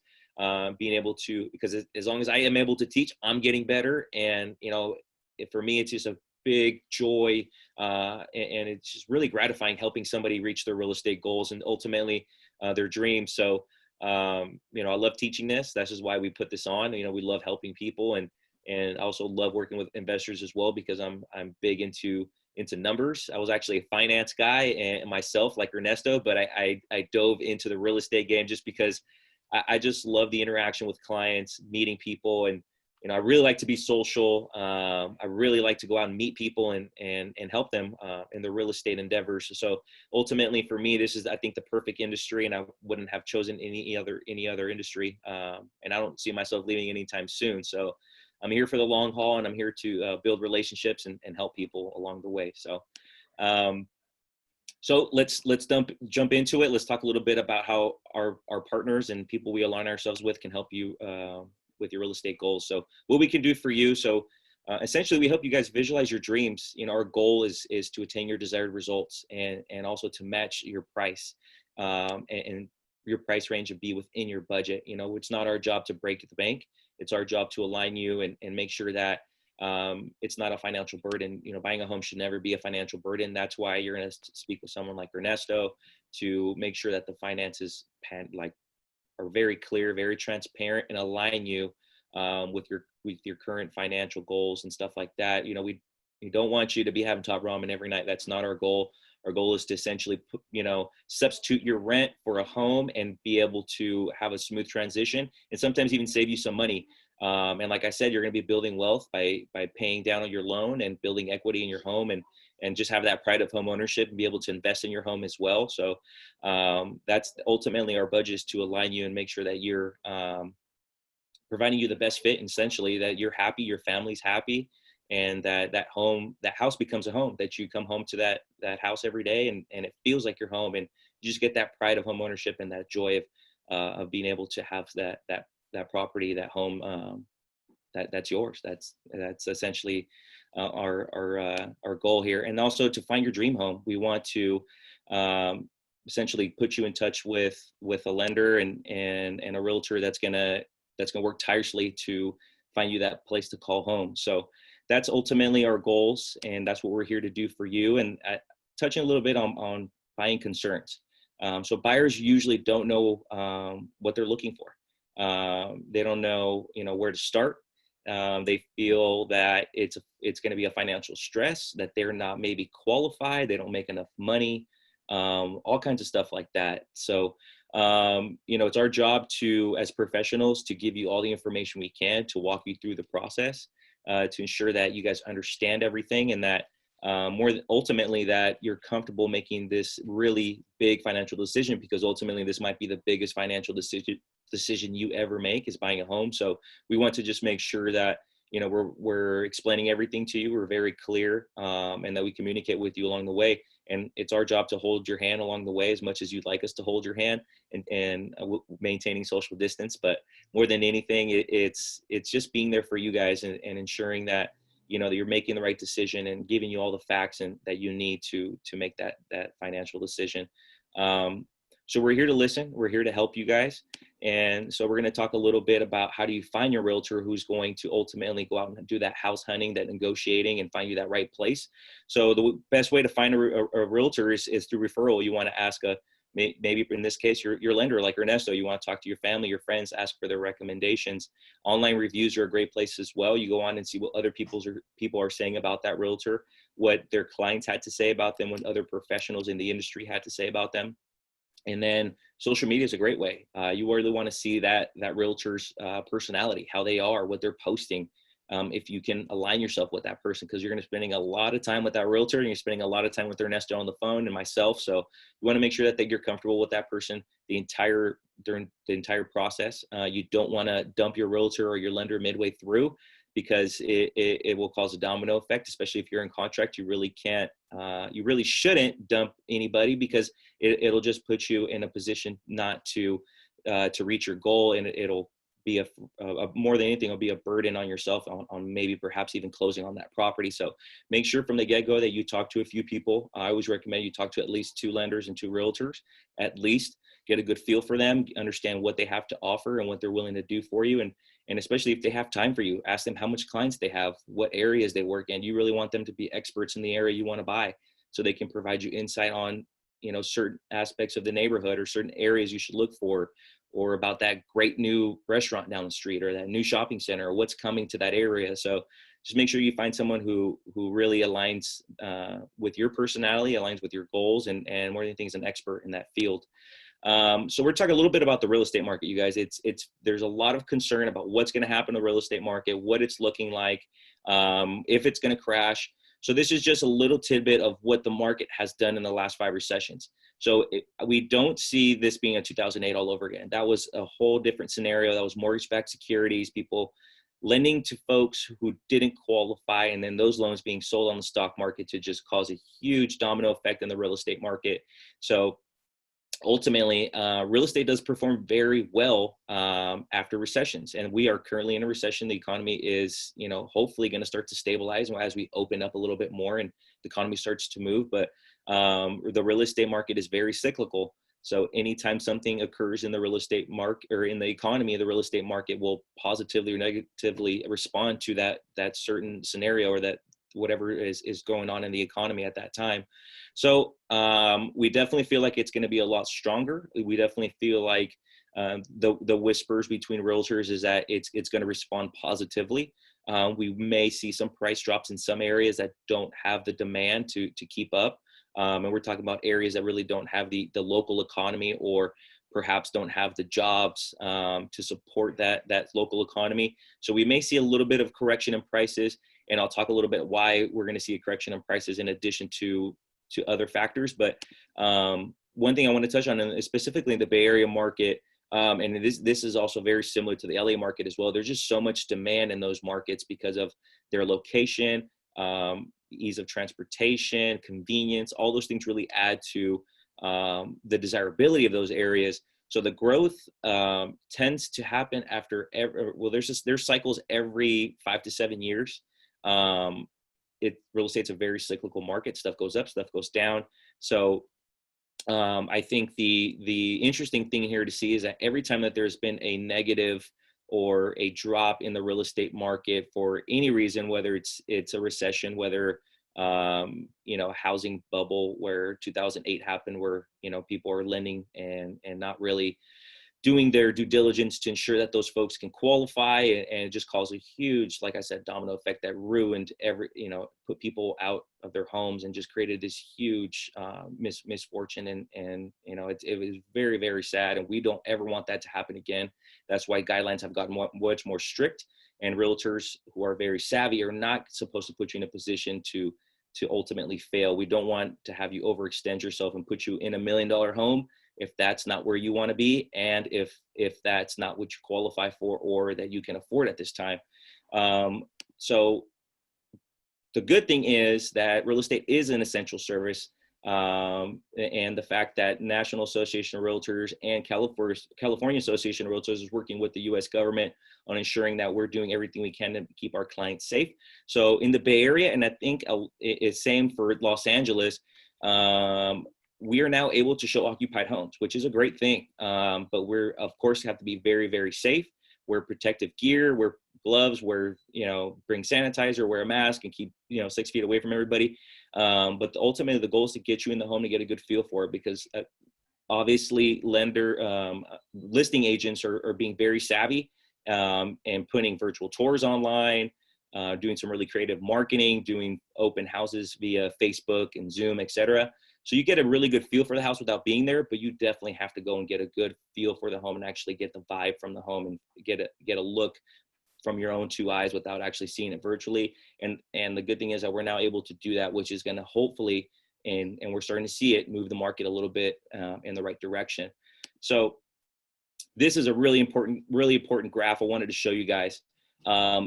being able to, because as long as I am able to teach, I'm getting better. And, for me, it's just a big joy, and it's just really gratifying helping somebody reach their real estate goals and ultimately their dreams. So, I love teaching this. That's just why we put this on. We love helping people, and I also love working with investors as well, because I'm big into numbers. I was actually a finance guy and myself, like Ernesto, but I dove into the real estate game just because I just love the interaction with clients, meeting people, and I really like to be social. I really like to go out and meet people and help them in their real estate endeavors. So ultimately for me, this is, I think, the perfect industry, and I wouldn't have chosen any other industry. And I don't see myself leaving anytime soon. So I'm here for the long haul, and I'm here to build relationships and help people along the way. So, so let's jump into it. Let's talk a little bit about how our partners and people we align ourselves with can help you with your real estate goals. So what we can do for you. So essentially we help you guys visualize your dreams. Our goal is to attain your desired results and also to match your price and your price range and be within your budget. It's not our job to break the bank. It's our job to align you and make sure that it's not a financial burden. Buying a home should never be a financial burden. That's why you're going to speak with someone like Ernesto to make sure that the finances are very clear, very transparent, and align you with your current financial goals and stuff like that. We don't want you to be having top ramen every night. That's not our goal. Our goal is to essentially, substitute your rent for a home and be able to have a smooth transition, and sometimes even save you some money. And like I said, you're going to be building wealth by paying down on your loan and building equity in your home, and just have that pride of home ownership and be able to invest in your home as well. So that's ultimately our budget, is to align you and make sure that you're providing you the best fit, and essentially that you're happy, your family's happy, and that house becomes a home, that you come home to that house every day, and it feels like your home, and you just get that pride of home ownership and that joy of being able to have that property, that home, that's yours. That's essentially our goal here. And also to find your dream home. We want to essentially put you in touch with a lender and a realtor that's gonna work tirelessly to find you that place to call home. So that's ultimately our goals, and that's what we're here to do for you. And touching a little bit on buying concerns. So buyers usually don't know what they're looking for. They don't know, where to start. They feel that it's going to be a financial stress, that they're not maybe qualified, they don't make enough money, all kinds of stuff like that. So, it's our job as professionals, to give you all the information we can, to walk you through the process, to ensure that you guys understand everything, and that ultimately that you're comfortable making this really big financial decision, because ultimately this might be the biggest financial decision you ever make, is buying a home. So we want to just make sure that we're explaining everything to you, we're very clear, and that we communicate with you along the way. And it's our job to hold your hand along the way, as much as you'd like us to hold your hand, and maintaining social distance. But more than anything, it's just being there for you guys, and ensuring that that you're making the right decision, and giving you all the facts and that you need to make that financial decision. So we're here to listen. We're here to help you guys. And so we're going to talk a little bit about how do you find your realtor who's going to ultimately go out and do that house hunting, that negotiating, and find you that right place. So the best way to find a realtor is through referral. You want to ask maybe in this case, your lender, like Ernesto. You want to talk to your family, your friends, ask for their recommendations. Online reviews are a great place as well. You go on and see what other people are saying about that realtor, what their clients had to say about them, what other professionals in the industry had to say about them. And then social media is a great way. You really want to see that realtor's personality, how they are, what they're posting. If you can align yourself with that person, because you're going to be spending a lot of time with that realtor, and you're spending a lot of time with Ernesto on the phone and myself. So you want to make sure that you're comfortable with that person during the entire process. You don't want to dump your realtor or your lender midway through, because it will cause a domino effect, especially if you're in contract. You really shouldn't dump anybody, because it'll just put you in a position not to reach your goal, and it'll be more than anything, it'll be a burden on yourself on maybe perhaps even closing on that property. So make sure from the get-go that you talk to a few people. I always recommend you talk to at least 2 lenders and 2 realtors, at least. Get a good feel for them, understand what they have to offer and what they're willing to do for you. And especially if they have time for you, ask them how much clients they have, what areas they work in. You really want them to be experts in the area you want to buy, so they can provide you insight on, certain aspects of the neighborhood, or certain areas you should look for, or about that great new restaurant down the street, or that new shopping center, or what's coming to that area. So just make sure you find someone who really aligns with your personality, aligns with your goals, and more than anything is an expert in that field. So we're talking a little bit about the real estate market, you guys. There's a lot of concern about what's going to happen to the real estate market, what it's looking like, if it's going to crash. So this is just a little tidbit of what the market has done in the last 5 recessions. So we don't see this being a 2008 all over again. That was a whole different scenario. That was mortgage-backed securities, people lending to folks who didn't qualify, and then those loans being sold on the stock market to just cause a huge domino effect in the real estate market. So ultimately, real estate does perform very well after recessions, and we are currently in a recession. The economy is, hopefully going to start to stabilize as we open up a little bit more and the economy starts to move. But the real estate market is very cyclical. So anytime something occurs in the real estate market or in the economy, the real estate market will positively or negatively respond to that certain scenario, or that whatever is going on in the economy at that time. So we definitely feel like it's going to be a lot stronger. We definitely feel like the whispers between realtors is that it's going to respond positively. We may see some price drops in some areas that don't have the demand to keep up. And we're talking about areas that really don't have the local economy, or perhaps don't have the jobs to support that local economy. So we may see a little bit of correction in prices, and I'll talk a little bit why we're going to see a correction in prices in addition to other factors. But one thing I want to touch on is specifically the Bay Area market. And this is also very similar to the LA market as well. There's just so much demand in those markets because of their location, ease of transportation, convenience. All those things really add to the desirability of those areas. So the growth tends to happen after there's cycles every 5 to 7 years. Real estate's a very cyclical market. Stuff goes up, stuff goes down. So I think the interesting thing here to see is that every time that there's been a negative or a drop in the real estate market for any reason, whether it's a recession, whether housing bubble where 2008 happened, where people are lending and not really doing their due diligence to ensure that those folks can qualify, and it just caused a huge, like I said, domino effect that ruined put people out of their homes and just created this huge misfortune. And it was very, very sad. And we don't ever want that to happen again. That's why guidelines have gotten much more strict, and realtors who are very savvy are not supposed to put you in a position to ultimately fail. We don't want to have you overextend yourself and put you in $1 million home if that's not where you want to be, and if that's not what you qualify for or that you can afford at this time. So the good thing is that real estate is an essential service, and the fact that National Association of Realtors and California Association of Realtors is working with the U.S. government on ensuring that we're doing everything we can to keep our clients safe. So in the Bay Area, and I think it's same for Los Angeles, we are now able to show occupied homes, which is a great thing. But we're, of course, have to be very, very safe. Wear protective gear, wear gloves, bring sanitizer, wear a mask, and keep, 6 feet away from everybody. But ultimately, the goal is to get you in the home to get a good feel for it, because obviously listing agents are being very savvy and putting virtual tours online, doing some really creative marketing, doing open houses via Facebook and Zoom, etc. So you get a really good feel for the house without being there, but you definitely have to go and get a good feel for the home and actually get the vibe from the home and get a look from your own two eyes without actually seeing it virtually. And the good thing is that we're now able to do that, which is going to hopefully, and we're starting to see it, move the market a little bit in the right direction. So this is a really important graph I wanted to show you guys.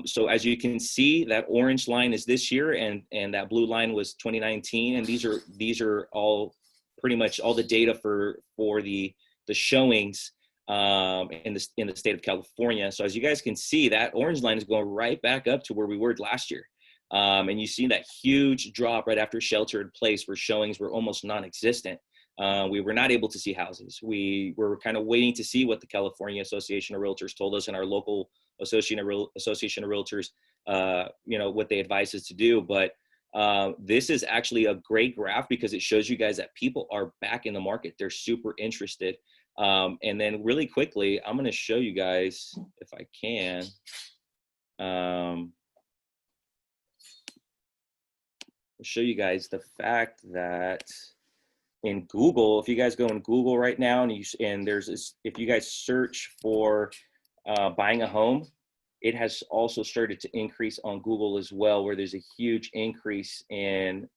So as you can see, that orange line is this year, and that blue line was 2019. And these are all pretty much all the data for the showings in the state of California. So as you guys can see, that orange line is going right back up to where we were last year. And you see that huge drop right after shelter in place, where showings were almost non-existent. We were not able to see houses. We were kind of waiting to see what the California Association of Realtors told us, and our local Association of Realtors, what they advised us to do. But this is actually a great graph because it shows you guys that people are back in the market. They're super interested. And then really quickly, I'm going to show you guys, if I can, show you guys the fact that in Google, if you guys go in Google right now and there's this, if you guys search for buying a home, it has also started to increase on Google as well, where there's a huge increase in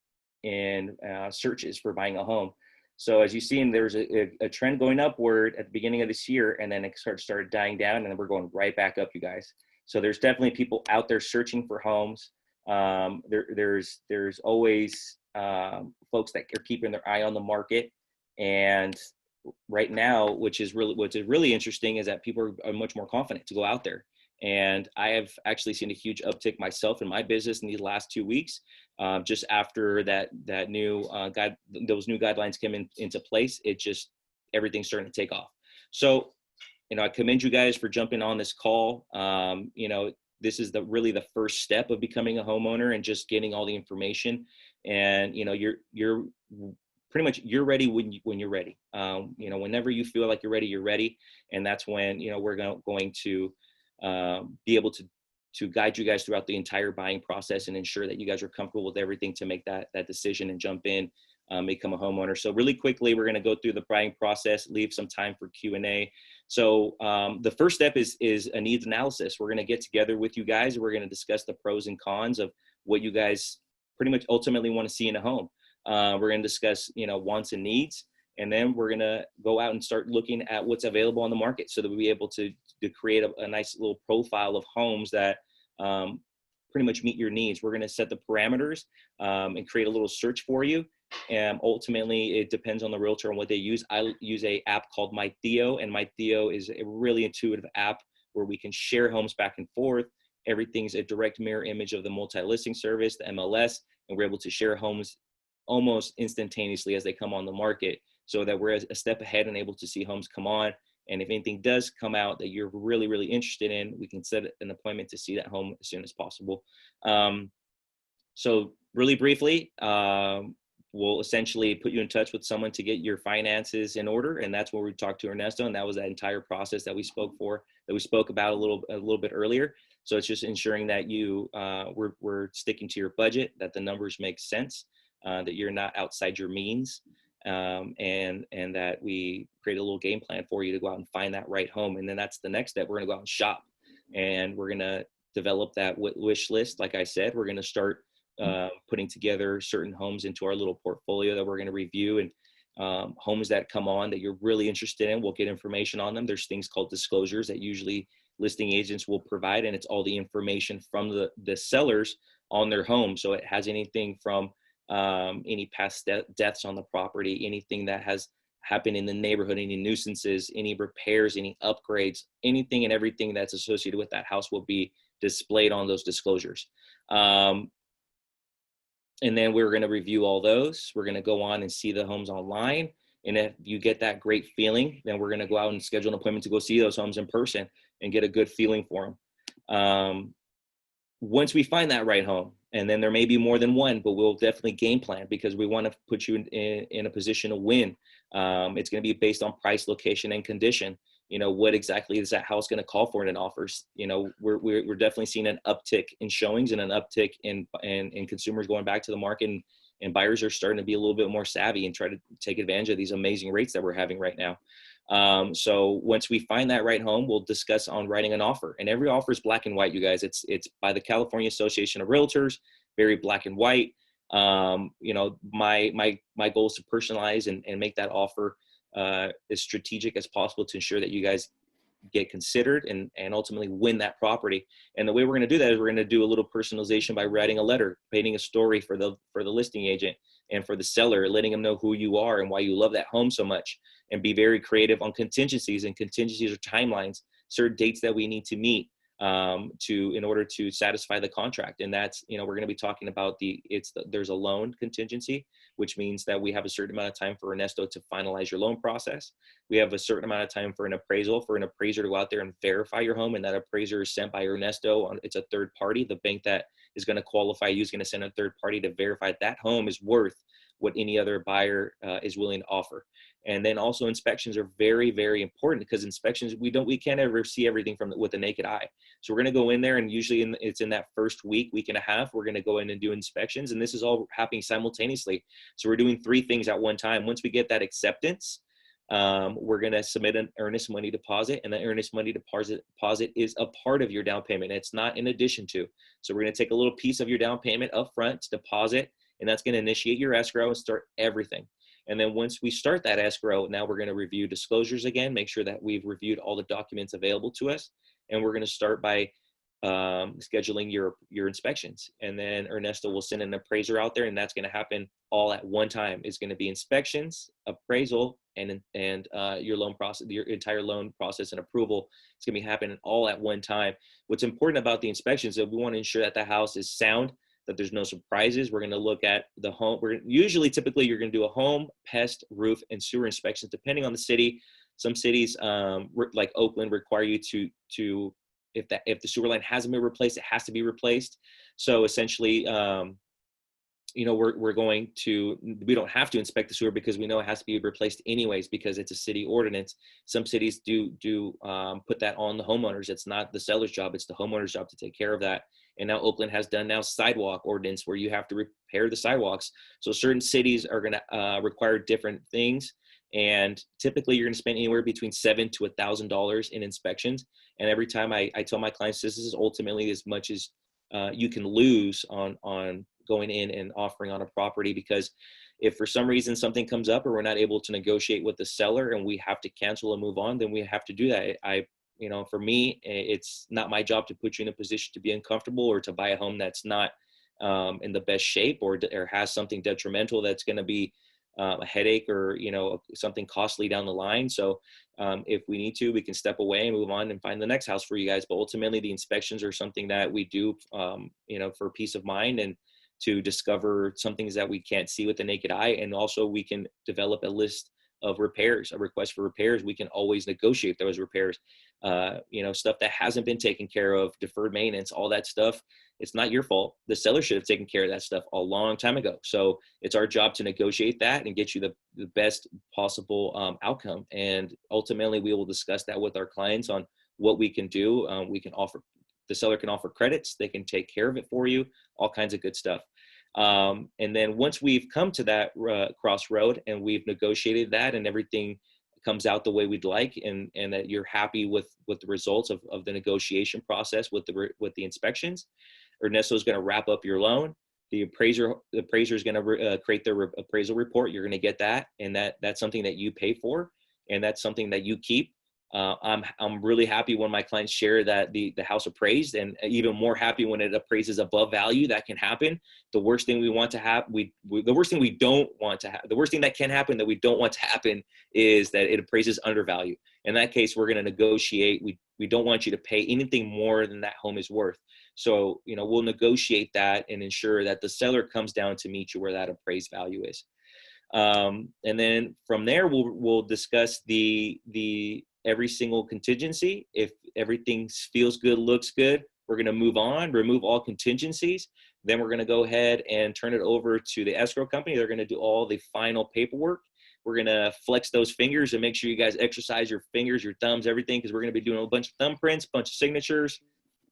searches for buying a home. So as you see, there's a trend going upward at the beginning of this year, and then it started dying down, and then we're going right back up, you guys. So there's definitely people out there searching for homes. There's always folks that are keeping their eye on the market. And right now, which is really interesting, is that people are much more confident to go out there. And I have actually seen a huge uptick myself in my business in these last 2 weeks, just after that new those new guidelines came into place. Everything's starting to take off. So, I commend you guys for jumping on this call. This is really the first step of becoming a homeowner and just getting all the information. And you're pretty much, you're ready when you're ready. Whenever you feel like you're ready. And that's when we're going to be able to guide you guys throughout the entire buying process and ensure that you guys are comfortable with everything to make that decision and jump in become a homeowner. So really quickly, we're going to go through the buying process, leave some time for Q&A. So the first step is a needs analysis. We're going to get together with you guys. We're going to discuss the pros and cons of what you guys pretty much ultimately want to see in a home. We're going to discuss, wants and needs, and then we're going to go out and start looking at what's available on the market so that we'll be able to create a nice little profile of homes that pretty much meet your needs. We're going to set the parameters and create a little search for you. And ultimately, it depends on the realtor and what they use. I use a app called My Theo, and My Theo is a really intuitive app where we can share homes back and forth. Everything's a direct mirror image of the multi-listing service, the MLS, and we're able to share homes almost instantaneously as they come on the market, so that we're a step ahead and able to see homes come on. And if anything does come out that you're really, really interested in, we can set an appointment to see that home as soon as possible. So really briefly, we'll essentially put you in touch with someone to get your finances in order. And that's where we talked to Ernesto. And that was that entire process that we spoke about a little bit earlier. So it's just ensuring that we're sticking to your budget, that the numbers make sense, that you're not outside your means, and that we create a little game plan for you to go out and find that right home. And then that's the next step. We're going to go out and shop, and we're going to develop that wish list. Like I said, we're going to start putting together certain homes into our little portfolio that we're going to review, and homes that come on that you're really interested in, we'll get information on them. There's things called disclosures that usually listing agents will provide, and it's all the information from the sellers on their home. So it has anything from any past deaths on the property, anything that has happened in the neighborhood, any nuisances, any repairs, any upgrades, anything and everything that's associated with that house will be displayed on those disclosures. And then we're going to review all those. We're going to go on and see the homes online. And if you get that great feeling, then we're going to go out and schedule an appointment to go see those homes in person and get a good feeling for them. Once we find that right home, and then there may be more than one, but we'll definitely game plan, because we want to put you in a position to win. It's going to be based on price, location, and condition. What exactly is that house going to call for in an offers? We're definitely seeing an uptick in showings and an uptick in consumers going back to the market, and buyers are starting to be a little bit more savvy and try to take advantage of these amazing rates that we're having right now. So once we find that right home, we'll discuss on writing an offer, and every offer is black and white, you guys. It's by the California Association of Realtors, very black and white. My goal is to personalize and make that offer as strategic as possible to ensure that you guys get considered and ultimately win that property. And the way we're going to do that is we're going to do a little personalization by writing a letter, painting a story for the listing agent and for the seller, letting them know who you are and why you love that home so much, and be very creative on contingencies. And contingencies are timelines, certain dates that we need to meet in order to satisfy the contract. And that's, we're going to be talking about there's a loan contingency, which means that we have a certain amount of time for Ernesto to finalize your loan process. We have a certain amount of time for an appraisal, for an appraiser to go out there and verify your home. And that appraiser is sent by Ernesto. It's a third party. The bank that is going to qualify you is going to send a third party to verify that home is worth what any other buyer is willing to offer. And then also inspections are very, very important, because inspections, we can't ever see everything with the naked eye. So we're going to go in there, and usually it's in that first week and a half, we're going to go in and do inspections. And this is all happening simultaneously. So we're doing 3 things at one time. Once we get that acceptance, we're going to submit an earnest money deposit, and the earnest money deposit is a part of your down payment. It's not in addition to. So we're going to take a little piece of your down payment up front to deposit, and that's going to initiate your escrow and start everything. And then once we start that escrow, now we're going to review disclosures again, make sure that we've reviewed all the documents available to us. And we're going to start by scheduling your inspections. And then Ernesto will send an appraiser out there, and that's going to happen all at one time. It's going to be inspections, appraisal, and your loan process, your entire loan process and approval. It's going to be happening all at one time. What's important about the inspections is that we want to ensure that the house is sound, that there's no surprises. We're going to look at the home. Typically you're going to do a home, pest, roof, and sewer inspections, depending on the city. Some cities, like Oakland, require you to if the sewer line hasn't been replaced, it has to be replaced. So essentially, you know, we don't have to inspect the sewer because we know it has to be replaced anyways because it's a city ordinance. Some cities do put that on the homeowners. It's not the seller's job, it's the homeowner's job to take care of that. And now Oakland has done now sidewalk ordinance where you have to repair the sidewalks. So certain cities are going to require different things. And typically you're going to spend anywhere between $7,000 to $1,000 in inspections. And every time I tell my clients, this is ultimately as much as you can lose on going in and offering on a property, because if for some reason something comes up or we're not able to negotiate with the seller and we have to cancel and move on, then we have to do that. You know, for me, it's not my job to put you in a position to be uncomfortable or to buy a home that's not in the best shape or has something detrimental that's going to be a headache or, you know, something costly down the line. So if we need to, we can step away and move on and find the next house for you guys. But ultimately the inspections are something that we do, you know, for peace of mind and to discover some things that we can't see with the naked eye. And also we can develop a list of repairs, a request for repairs. We can always negotiate those repairs, you know, stuff that hasn't been taken care of, deferred maintenance, all that stuff. It's not your fault. The seller should have taken care of that stuff a long time ago. So it's our job to negotiate that and get you the best possible outcome. And ultimately we will discuss that with our clients on what we can do. We can offer, the seller can offer credits. They can take care of it for you, all kinds of good stuff. And then once we've come to that crossroad and we've negotiated that and everything comes out the way we'd like, and that you're happy with the results of the negotiation process with the inspections, Ernesto is going to wrap up your loan. The appraiser is going to create their appraisal report. You're going to get that, and that's something that you pay for, and that's something that you keep. I'm really happy when my clients share that the house appraised, and even more happy when it appraises above value. That can happen. The worst thing we want to have, the worst thing we don't want to have, the worst thing that can happen that we don't want to happen is that it appraises undervalue. In that case, we're going to negotiate. We don't want you to pay anything more than that home is worth. So, you know, we'll negotiate that and ensure that the seller comes down to meet you where that appraised value is. And then from there, we'll discuss the every single contingency. If everything feels good, looks good, we're going to move on, remove all contingencies. Then we're going to go ahead and turn it over to the escrow company. They're going to do all the final paperwork. We're going to flex those fingers and make sure you guys exercise your fingers, your thumbs, everything, because we're going to be doing a bunch of thumbprints, bunch of signatures,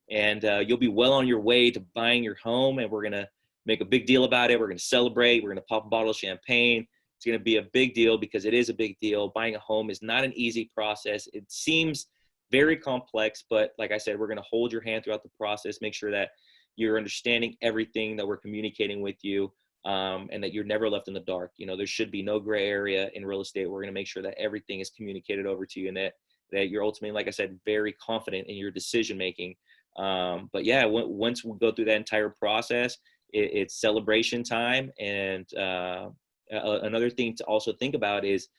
and you'll be well on your way to buying your home. And we're going to make a big deal about it. We're going to celebrate. We're going to pop a bottle of champagne. It's going to be a big deal because it is a big deal. Buying a home is not an easy process. It seems very complex, but like I said, we're going to hold your hand throughout the process, make sure that you're understanding everything that we're communicating with you, and that you're never left in the dark. You know, there should be no gray area in real estate. We're going to make sure that everything is communicated over to you, and that you're ultimately, like I said, very confident in your decision making. But yeah, once we go through that entire process, it's celebration time. And another thing to also think about is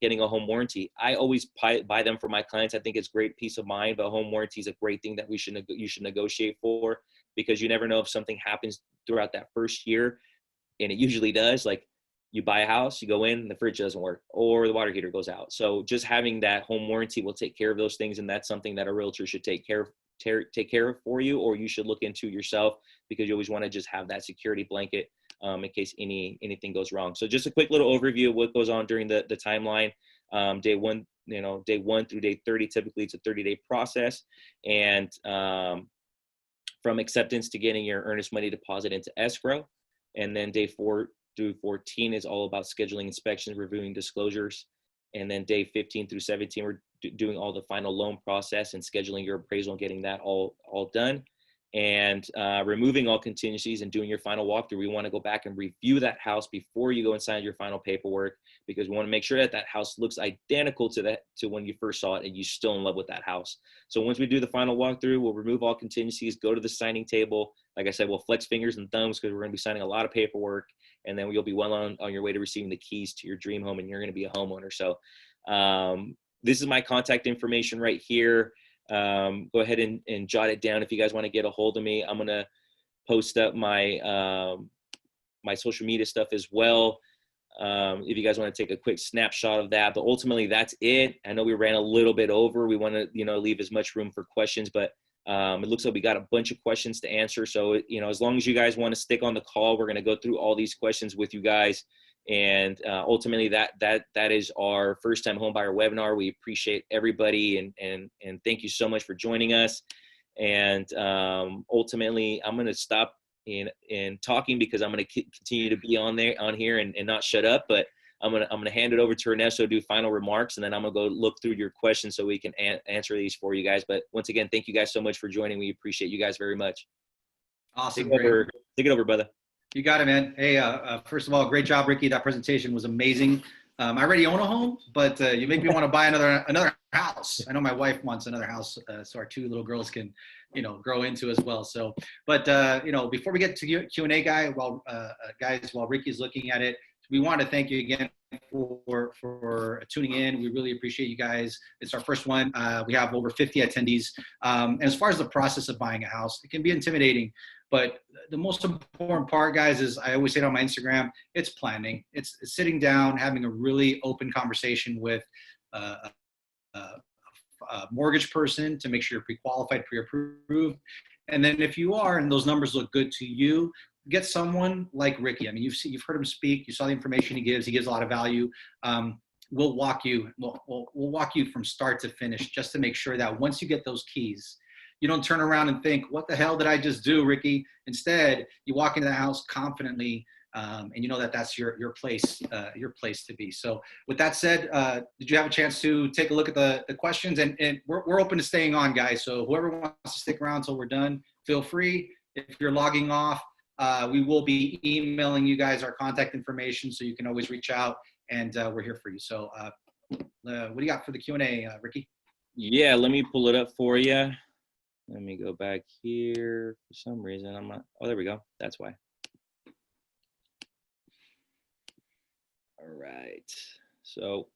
getting a home warranty. I always buy them for my clients. I think it's great peace of mind, but home warranty is a great thing that you should negotiate for, because you never know if something happens throughout that first year, and it usually does. Like, you buy a house, you go in, the fridge doesn't work, or the water heater goes out. So just having that home warranty will take care of those things, and that's something that a realtor should take care of for you, or you should look into yourself, because you always want to just have that security blanket in case anything goes wrong. So just a quick little overview of what goes on during the timeline. Day one through day 30, typically it's a 30-day process. And from acceptance to getting your earnest money deposit into escrow. And then day 4 through 14 is all about scheduling inspections, reviewing disclosures. And then day 15 through 17, we're doing all the final loan process and scheduling your appraisal and getting that all done. And removing all contingencies and doing your final walkthrough. We want to go back and review that house before you go and sign your final paperwork, because we want to make sure that house looks identical to when you first saw it and you're still in love with that house. So once we do the final walkthrough, we'll remove all contingencies, go to the signing table. Like I said, we'll flex fingers and thumbs because we're going to be signing a lot of paperwork, and then you'll be well on your way to receiving the keys to your dream home, and you're going to be a homeowner. So this is my contact information right here. Go ahead and jot it down if you guys want to get a hold of me. I'm going to post up my my social media stuff as well, if you guys want to take a quick snapshot of that. But ultimately, that's it. I know we ran a little bit over. We want to leave as much room for questions, but It looks like we got a bunch of questions to answer. So, as long as you guys want to stick on the call, we're going to go through all these questions with you guys. And ultimately, that is our first time homebuyer webinar. We appreciate everybody, and thank you so much for joining us. And ultimately, I'm going to stop in talking because I'm going to continue to be on here and not shut up. But I'm gonna hand it over to Ernesto to do final remarks, and then I'm gonna go look through your questions so we can answer these for you guys. But once again, thank you guys so much for joining. We appreciate you guys very much. Awesome. Take it over, brother. You got it, man. Hey, first of all, great job, Ricky. That presentation was amazing. I already own a home, but you make me want to buy another house. I know my wife wants another house, so our two little girls can, grow into as well. So, but before we get to Q&A, guys, while Ricky's looking at it, we want to thank you again for tuning in. We really appreciate you guys. It's our first one. We have over 50 attendees. And as far as the process of buying a house, it can be intimidating, but the most important part, guys, is I always say it on my Instagram, it's planning. It's sitting down, having a really open conversation with a mortgage person to make sure you're pre-qualified, pre-approved. And then if you are, and those numbers look good to you, get someone like Ricky. I mean, you've heard him speak. You saw the information he gives. He gives a lot of value. We'll walk you from start to finish, just to make sure that once you get those keys, you don't turn around and think, what the hell did I just do, Ricky? Instead, you walk into the house confidently, and you know that that's your place to be. So with that said, did you have a chance to take a look at the questions? And we're open to staying on, guys. So whoever wants to stick around until we're done, feel free. If you're logging off, we will be emailing you guys our contact information, so you can always reach out, and we're here for you. So what do you got for the Q&A, Ricky? Yeah, let me pull it up for you. Let me go back here. For some reason, I'm not. Oh, there we go. That's why. All right. So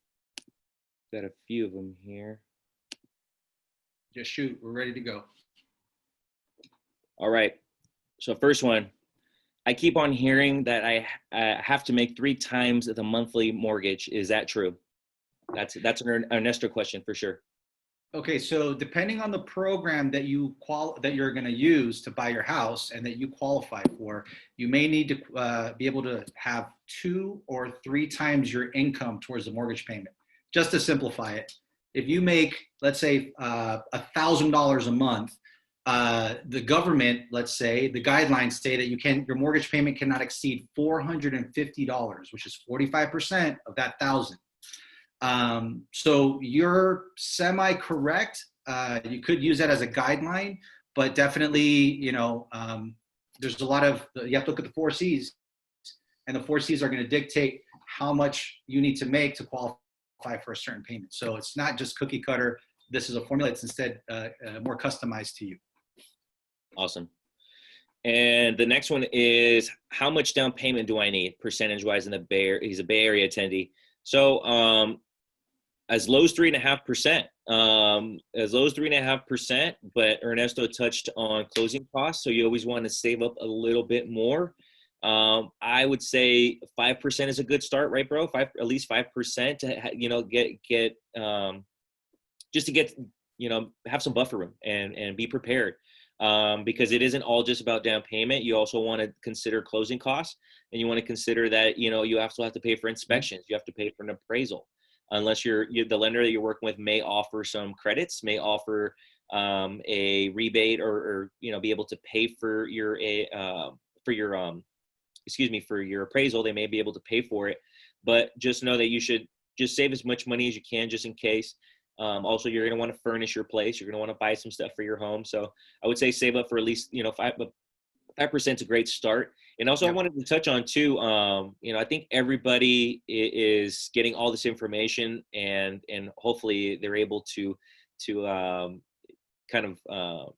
got a few of them here. Just shoot. We're ready to go. All right. So first one. I keep on hearing that I have to make 3 times the monthly mortgage. Is that true? That's an Ernesto question for sure. Okay, so depending on the program that you're going to use to buy your house and that you qualify for, you may need to be able to have 2 or 3 times your income towards the mortgage payment. Just to simplify it, if you make, let's say, $1,000 a month, the government, let's say, the guidelines say that your mortgage payment cannot exceed $450, which is 45% of that 1,000. So you're semi-correct. You could use that as a guideline, but definitely, there's a lot of, you have to look at the 4 C's, and the 4 C's are going to dictate how much you need to make to qualify for a certain payment. So it's not just cookie cutter. This is a formula. It's instead more customized to you. Awesome. And the next one is, how much down payment do I need percentage-wise in the Bay Area? He's a Bay Area attendee. So as low as 3.5%, as low as 3.5%, but Ernesto touched on closing costs. So you always want to save up a little bit more. I would say 5% is a good start, right, bro? At least 5% to, get just to get, have some buffer room and be prepared. Because it isn't all just about down payment. You also want to consider closing costs, and you want to consider that, you also have to pay for inspections. You have to pay for an appraisal, unless the lender that you're working with may offer some credits, may offer a rebate or be able to pay for your appraisal. They may be able to pay for it, but just know that you should just save as much money as you can, just in case. Also, you're going to want to furnish your place. You're going to want to buy some stuff for your home. So I would say save up for at least, 5% is a great start. And also, I wanted to touch on too, I think everybody is getting all this information, and hopefully they're able to kind of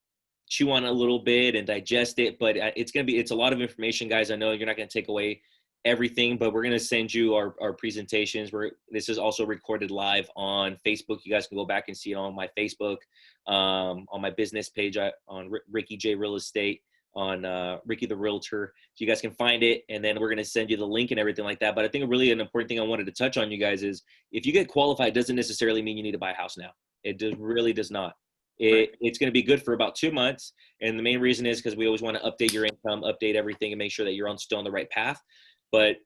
chew on it a little bit and digest it. But it's a lot of information, guys. I know you're not going to take away everything, but we're going to send you our presentations. This is also recorded live on Facebook. You guys can go back and see it on my Facebook, on my business page, on Ricky J Real Estate, on Ricky the Realtor. So you guys can find it, and then we're going to send you the link and everything like that. But I think really an important thing I wanted to touch on, you guys, is if you get qualified, it doesn't necessarily mean you need to buy a house now. It really does not. It's going to be good for about 2 months. And the main reason is because we always want to update your income, update everything, and make sure that you're still on the right path. But,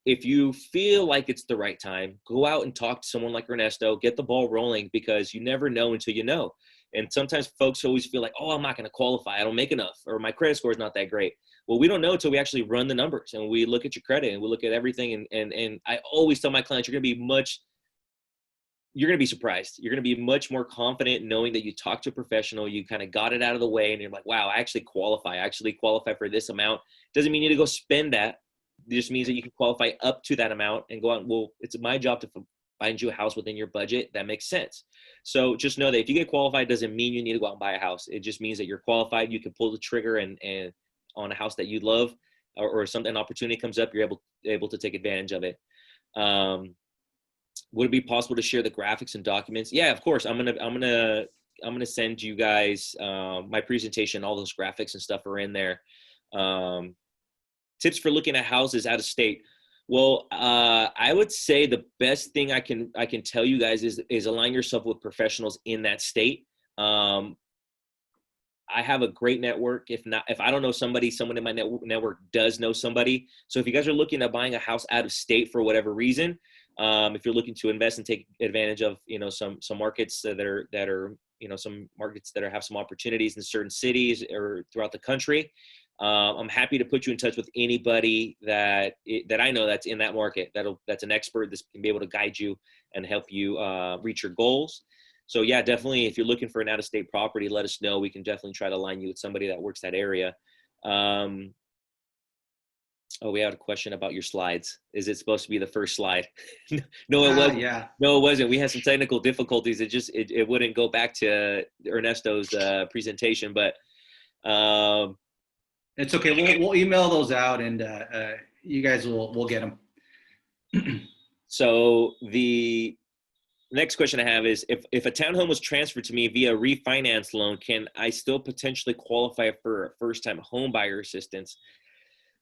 if you feel like it's the right time, go out and talk to someone like Ernesto, get the ball rolling, because you never know until you know. And sometimes folks always feel like, oh, I'm not going to qualify. I don't make enough, or my credit score is not that great. Well, we don't know until we actually run the numbers and we look at your credit and we look at everything. And I always tell my clients, you're going to be surprised. You're going to be much more confident knowing that you talked to a professional, you kind of got it out of the way, and you're like, wow, I actually qualify for this amount. Doesn't mean you need to go spend that. It just means that you can qualify up to that amount and go out. Well, it's my job to find you a house within your budget that makes sense. So just know that if you get qualified, doesn't mean you need to go out and buy a house. It just means that you're qualified. You can pull the trigger and on a house that you love, or an opportunity comes up, you're able to take advantage of it. Would it be possible to share the graphics and documents? Yeah, of course. I'm gonna send you guys my presentation. All those graphics and stuff are in there. Tips for looking at houses out of state. Well, I would say the best thing I can tell you guys is align yourself with professionals in that state. I have a great network. If I don't know somebody, someone in my network does know somebody. So if you guys are looking at buying a house out of state for whatever reason, if you're looking to invest and take advantage of, some markets that are some markets that have some opportunities in certain cities or throughout the country, I'm happy to put you in touch with anybody that I know that's in that market, that's an expert that can be able to guide you and help you reach your goals. So yeah, definitely, if you're looking for an out-of-state property, let us know. We can definitely try to align you with somebody that works that area. We had a question about your slides. Is it supposed to be the first slide? No, it wasn't. Yeah. No, it wasn't. We had some technical difficulties. It wouldn't go back to Ernesto's presentation, but It's okay. We'll email those out, and you guys will get them. So the next question I have is, if a townhome was transferred to me via refinance loan, can I still potentially qualify for a first-time home buyer assistance?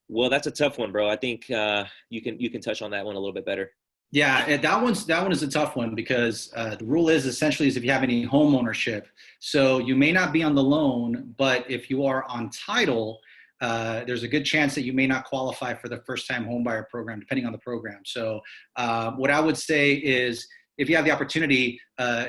Well, that's a tough one, bro. I think you can touch on that one a little bit better. Yeah, that one is a tough one, because the rule is essentially if you have any home ownership. So you may not be on the loan, but if you are on title, there's a good chance that you may not qualify for the first-time home buyer program, depending on the program. So what I would say is, if you have the opportunity,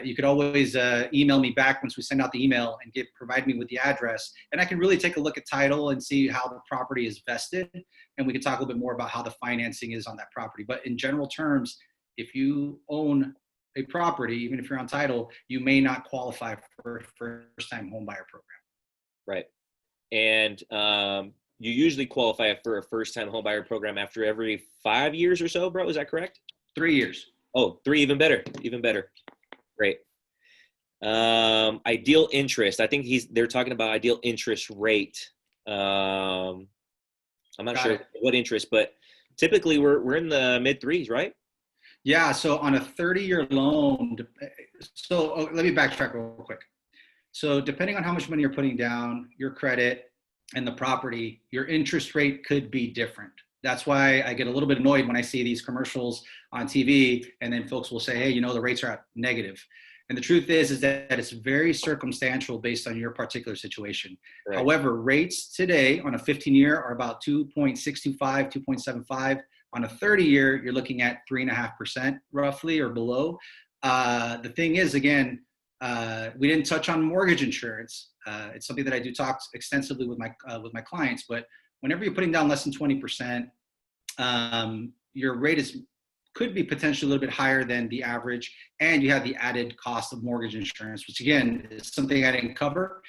you could always email me back once we send out the email and provide me with the address. And I can really take a look at title and see how the property is vested. And we can talk a little bit more about how the financing is on that property. But in general terms, if you own a property, even if you're on title, you may not qualify for a first-time home buyer program. Right. And you usually qualify for a first-time home buyer program after every 5 years or so, bro. Is that correct? 3 years. Oh, 3, even better. Even better. Great. Ideal interest. I think they're talking about ideal interest rate. I'm not sure what interest, but typically we're in the mid 3s, right? Yeah. So on a 30-year loan, let me backtrack real quick. So depending on how much money you're putting down, your credit, and the property, your interest rate could be different. That's why I get a little bit annoyed when I see these commercials on TV, and then folks will say, hey, the rates are at negative. And the truth is that it's very circumstantial based on your particular situation. Right. However, rates today on a 15-year are about 2.625, 2.75. On a 30-year, you're looking at 3.5% roughly or below. The thing is, again, we didn't touch on mortgage insurance. It's something that I do talk extensively with my clients, but whenever you're putting down less than 20%, your rate could be potentially a little bit higher than the average, and you have the added cost of mortgage insurance, which again is something I didn't cover,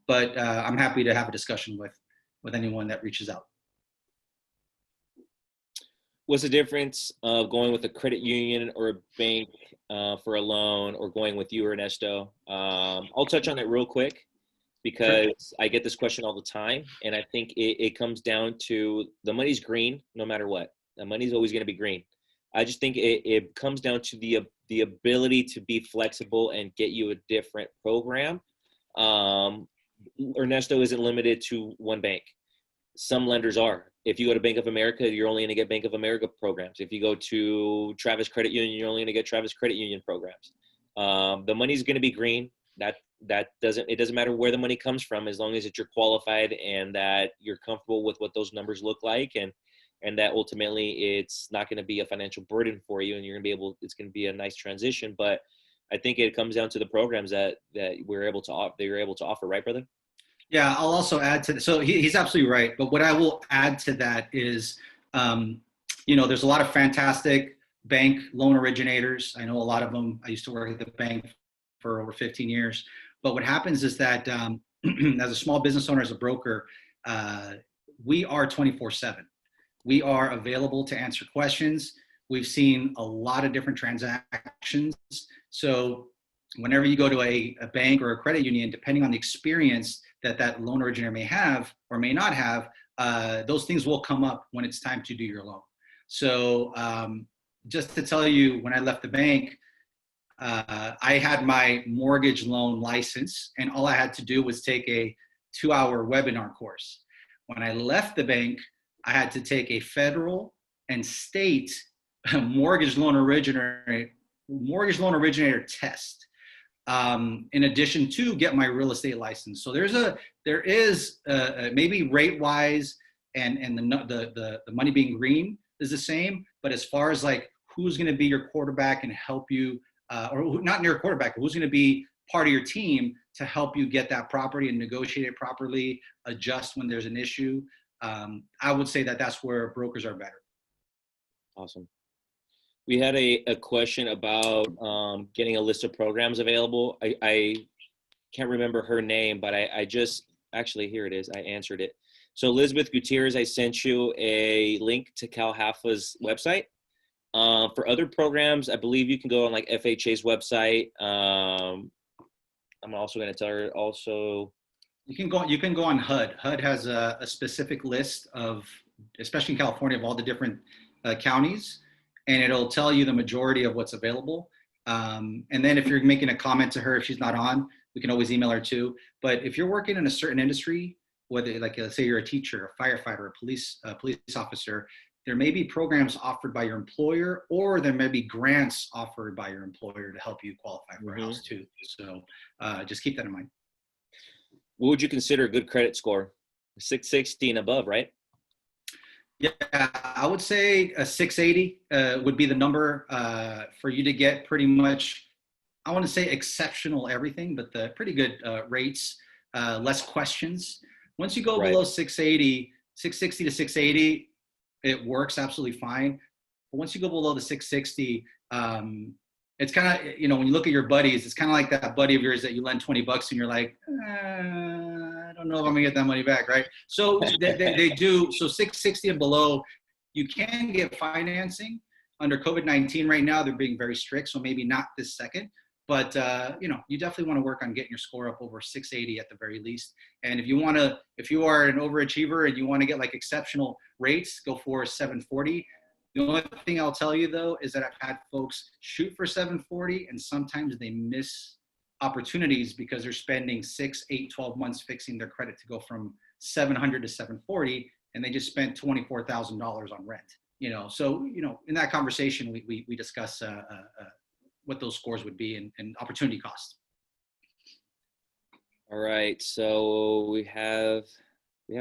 but I'm happy to have a discussion with anyone that reaches out. What's the difference of going with a credit union or a bank for a loan, or going with you, Ernesto? I'll touch on it real quick, because I get this question all the time, and I think it comes down to the money's green no matter what. The money's always going to be green. I just think it comes down to the ability to be flexible and get you a different program. Ernesto isn't limited to one bank. Some lenders are. If you go to Bank of America, you're only going to get Bank of America programs. If you go to Travis Credit Union, you're only going to get Travis Credit Union programs. The money's going to be green. it doesn't matter where the money comes from, as long as that you're qualified and that you're comfortable with what those numbers look like, and that ultimately it's not going to be a financial burden for you, and it's going to be a nice transition. But I think it comes down to the programs that you're able to offer, right, brother? Yeah, I'll also add to that. So he's absolutely right. But what I will add to that is, there's a lot of fantastic bank loan originators. I know a lot of them. I used to work at the bank for over 15 years. But what happens is that as a small business owner, as a broker, we are 24/7. We are available to answer questions. We've seen a lot of different transactions. So whenever you go to a bank or a credit union, depending on the experience that loan originator may have or may not have, those things will come up when it's time to do your loan. So just to tell you, when I left the bank, I had my mortgage loan license, and all I had to do was take a 2-hour webinar course. When I left the bank, I had to take a federal and state mortgage loan originator test, in addition to get my real estate license. So there is maybe rate wise and the money being green is the same, but as far as like who's going to be your quarterback and help you, or not your quarterback, who's going to be part of your team to help you get that property and negotiate it properly, adjust when there's an issue. I would say that's where brokers are better. Awesome. We had a question about getting a list of programs available. I can't remember her name, but I just, actually, here it is. I answered it. So Elizabeth Gutierrez, I sent you a link to Cal Hafa's website. For other programs, I believe you can go on like FHA's website. I'm also going to tell her also. You can go on HUD. HUD has a specific list of, especially in California, of all the different counties, and it'll tell you the majority of what's available. And then if you're making a comment to her, if she's not on, we can always email her too. But if you're working in a certain industry, whether like let's say you're a teacher, a firefighter, a police officer, there may be programs offered by your employer, or there may be grants offered by your employer to help you qualify for a house too. So just keep that in mind. What would you consider a good credit score? 660 and above, right? Yeah, I would say a 680 would be the number for you to get pretty much, I want to say exceptional everything, but the pretty good rates, less questions. Once you go below 680, 660 to 680, it works absolutely fine. But once you go below the 660, it's kind of, when you look at your buddies, it's kind of like that buddy of yours that you lend $20 and you're like, I don't know if I'm gonna get that money back, right? So they do. So 660 and below, you can get financing. Under COVID-19 right now, they're being very strict, so maybe not this second. But you definitely want to work on getting your score up over 680 at the very least. And if you are an overachiever and you want to get like exceptional rates, go for 740. The only thing I'll tell you though is that I've had folks shoot for 740, and sometimes they miss opportunities because they're spending 6, 8, 12 months fixing their credit to go from 700 to 740, and they just spent $24,000 on rent. So in that conversation we discuss what those scores would be and opportunity cost. All right, so we have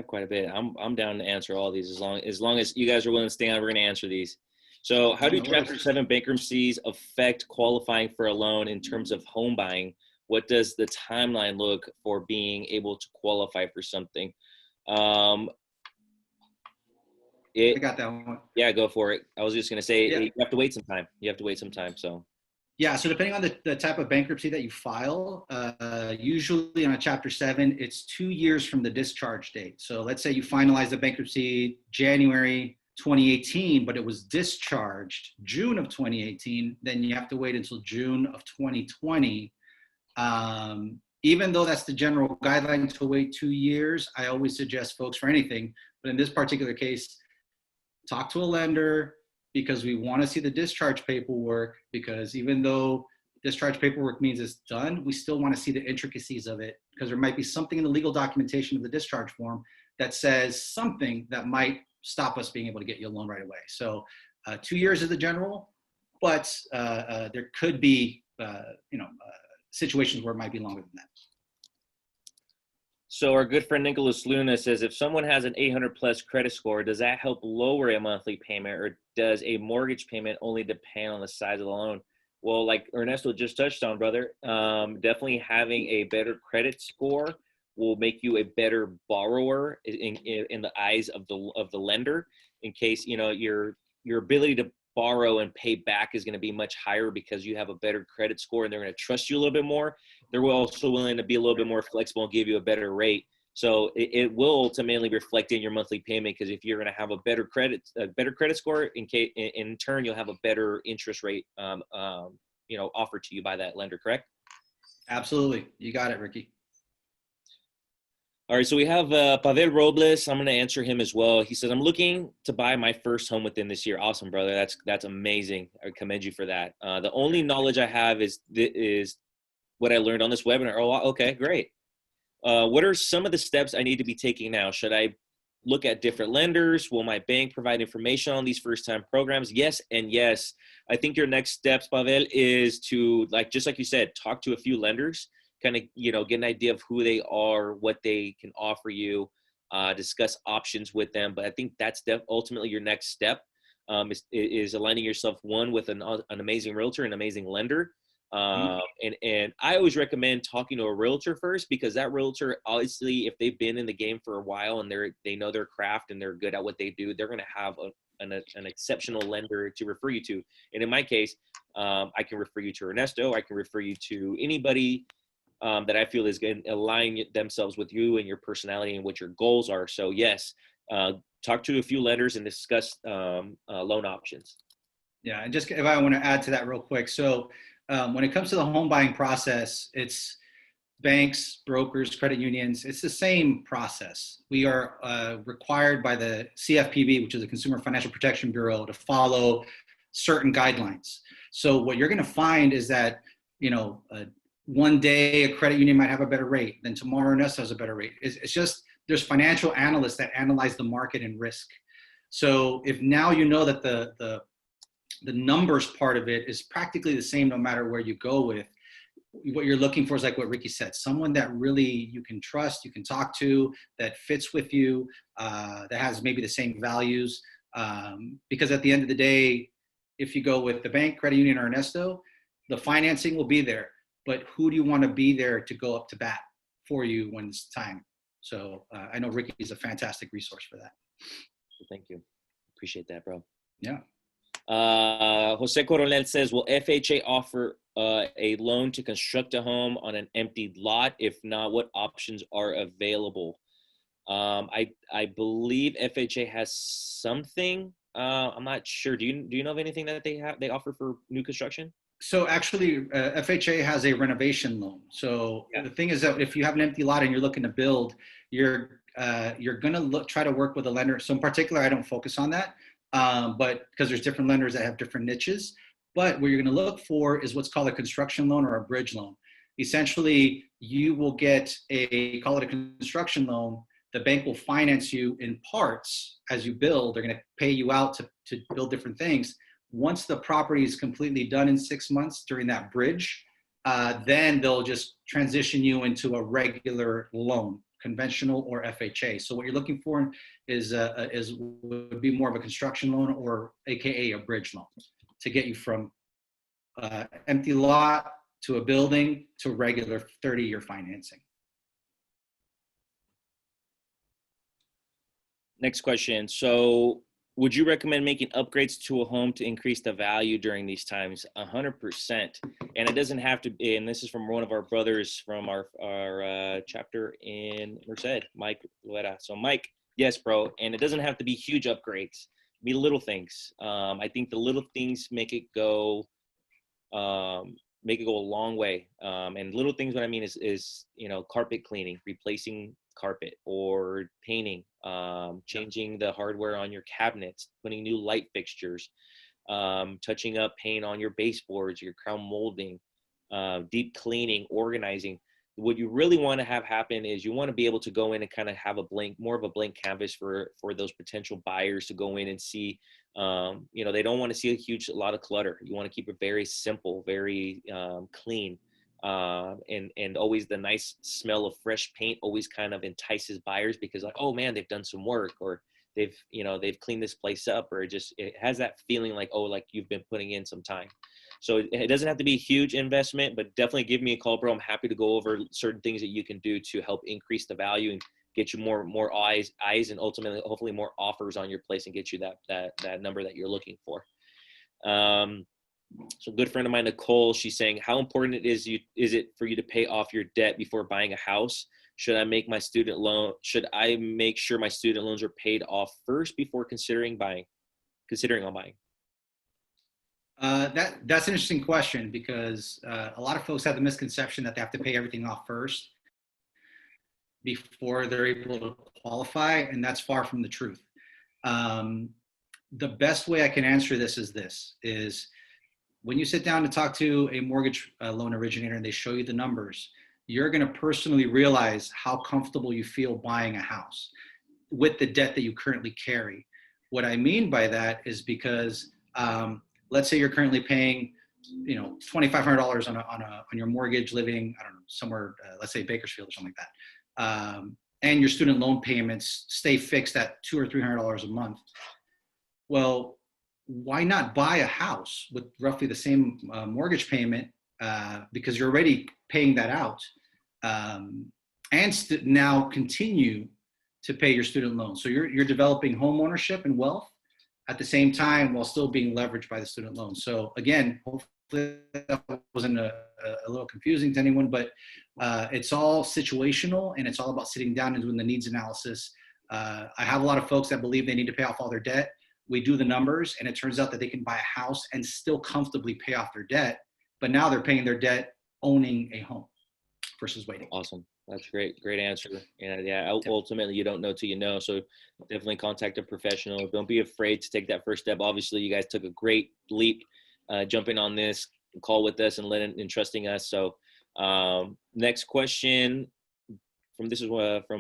quite a bit. I'm down to answer all these as long as you guys are willing to stay on. We're going to answer these. So, how do Chapter 7 bankruptcies affect qualifying for a loan in terms of home buying? What does the timeline look for being able to qualify for something? I got that one. Yeah, go for it. I was just going to say, Yeah. You have to wait some time. So. Yeah, so depending on the type of bankruptcy that you file, usually on a Chapter 7, it's 2 years from the discharge date. So let's say you finalize the bankruptcy January 2018, but it was discharged June of 2018, then you have to wait until June of 2020. Even though that's the general guideline to wait 2 years, I always suggest folks for anything, but in this particular case, talk to a lender, because we want to see the discharge paperwork, because even though discharge paperwork means it's done, we still want to see the intricacies of it, because there might be something in the legal documentation of the discharge form that says something that might stop us being able to get you a loan right away. So 2 years is the general, but there could be situations where it might be longer than that. So our good friend Nicholas Luna says, if someone has an 800 plus credit score, does that help lower a monthly payment, or does a mortgage payment only depend on the size of the loan? Well, like Ernesto just touched on, brother, definitely having a better credit score will make you a better borrower in the eyes of the lender. In case your ability to borrow and pay back is going to be much higher because you have a better credit score, and they're going to trust you a little bit more. They're also willing to be a little bit more flexible and give you a better rate. So it will ultimately reflect in your monthly payment, because if you're going to have a better credit score, in turn you'll have a better interest rate, offered to you by that lender. Correct? Absolutely, you got it, Ricky. All right, so we have Pavel Robles. I'm going to answer him as well. He says, I'm looking to buy my first home within this year. Awesome, brother. That's amazing. I commend you for that. The only knowledge I have is what I learned on this webinar. Oh, okay, great. What are some of the steps I need to be taking now? Should I look at different lenders? Will my bank provide information on these first-time programs? Yes and yes. I think your next steps, Pavel, is to, just like you said, talk to a few lenders, kind of, get an idea of who they are, what they can offer you, discuss options with them. But I think that's ultimately your next step, is aligning yourself, one, with an amazing realtor, an amazing lender. And I always recommend talking to a realtor first, because that realtor, obviously, if they've been in the game for a while and they know their craft and they're good at what they do, they're going to have an exceptional lender to refer you to. And in my case, I can refer you to Ernesto. I can refer you to anybody that I feel is going to align themselves with you and your personality and what your goals are. So yes, talk to a few lenders and discuss loan options. Yeah, and just if I want to add to that real quick. So when it comes to the home buying process, it's banks, brokers, credit unions. It's the same process. We are required by the CFPB, which is the Consumer Financial Protection Bureau, to follow certain guidelines. So what you're going to find is that, one day a credit union might have a better rate, then tomorrow Ernesto has a better rate. It's just, there's financial analysts that analyze the market and risk. So if now you know that the numbers part of it is practically the same no matter where you go with, what you're looking for is like what Ricky said, someone that really you can trust, you can talk to, that fits with you, that has maybe the same values. Because at the end of the day, if you go with the bank, credit union, or Ernesto, the financing will be there. But who do you want to be there to go up to bat for you when it's time? So I know Ricky is a fantastic resource for that. Thank you. Appreciate that, bro. Yeah. Jose Coronel says, will FHA offer a loan to construct a home on an empty lot? If not, what options are available? I believe FHA has something. I'm not sure. Do you know of anything that they offer for new construction? So actually, FHA has a renovation loan. So The thing is that if you have an empty lot and you're looking to build, you're going to try to work with a lender. So in particular, I don't focus on that, but because there's different lenders that have different niches. But what you're going to look for is what's called a construction loan or a bridge loan. Essentially, you will get call it a construction loan. The bank will finance you in parts as you build. They're going to pay you out to build different things. Once the property is completely done in 6 months during that bridge, then they'll just transition you into a regular loan, conventional or FHA. So what you're looking for would be more of a construction loan, or AKA a bridge loan, to get you from empty lot to a building to regular 30-year financing. Next question. So would you recommend making upgrades to a home to increase the value during these times? 100%. And it doesn't have to be, and this is from one of our brothers from our chapter in Merced, Mike Luera. So Mike, yes, bro. And it doesn't have to be huge upgrades. Be little things. I think the little things make it go a long way. And little things, what I mean is carpet cleaning, replacing carpet, or painting, changing the hardware on your cabinets, putting new light fixtures, touching up paint on your baseboards, your crown molding, deep cleaning, organizing. What you really want to have happen is you want to be able to go in and kind of have more of a blank canvas for those potential buyers to go in and see. They don't want to see a lot of clutter. You want to keep it very simple, very clean. And always the nice smell of fresh paint always kind of entices buyers, because like, oh man, they've done some work, or they've cleaned this place up, or it has that feeling like, oh, like you've been putting in some time. So it doesn't have to be a huge investment, but definitely give me a call, bro. I'm happy to go over certain things that you can do to help increase the value and get you more eyes, and ultimately, hopefully, more offers on your place and get you that number that you're looking for. So a good friend of mine, Nicole, she's saying, how important is it for you to pay off your debt before buying a house? Should I make sure my student loans are paid off first before considering on buying? That's an interesting question, because a lot of folks have the misconception that they have to pay everything off first before they're able to qualify, and that's far from the truth. The best way I can answer this is when you sit down to talk to a mortgage loan originator and they show you the numbers, you're going to personally realize how comfortable you feel buying a house with the debt that you currently carry. What I mean by that is because let's say you're currently paying, $2,500 on your mortgage, living, I don't know, somewhere, let's say Bakersfield or something like that, and your student loan payments stay fixed at $200 or $300 a month. Well, why not buy a house with roughly the same mortgage payment, because you're already paying that out, and now continue to pay your student loan. So you're developing home ownership and wealth at the same time while still being leveraged by the student loan. So again, hopefully that wasn't a little confusing to anyone, but it's all situational, and it's all about sitting down and doing the needs analysis. I have a lot of folks that believe they need to pay off all their debt. We do the numbers, and it turns out that they can buy a house and still comfortably pay off their debt, but now they're paying their debt owning a home versus waiting. Awesome. That's great answer. And yeah, ultimately you don't know till you know. So definitely contact a professional. Don't be afraid to take that first step. Obviously, you guys took a great leap jumping on this call with us and trusting us. So next question from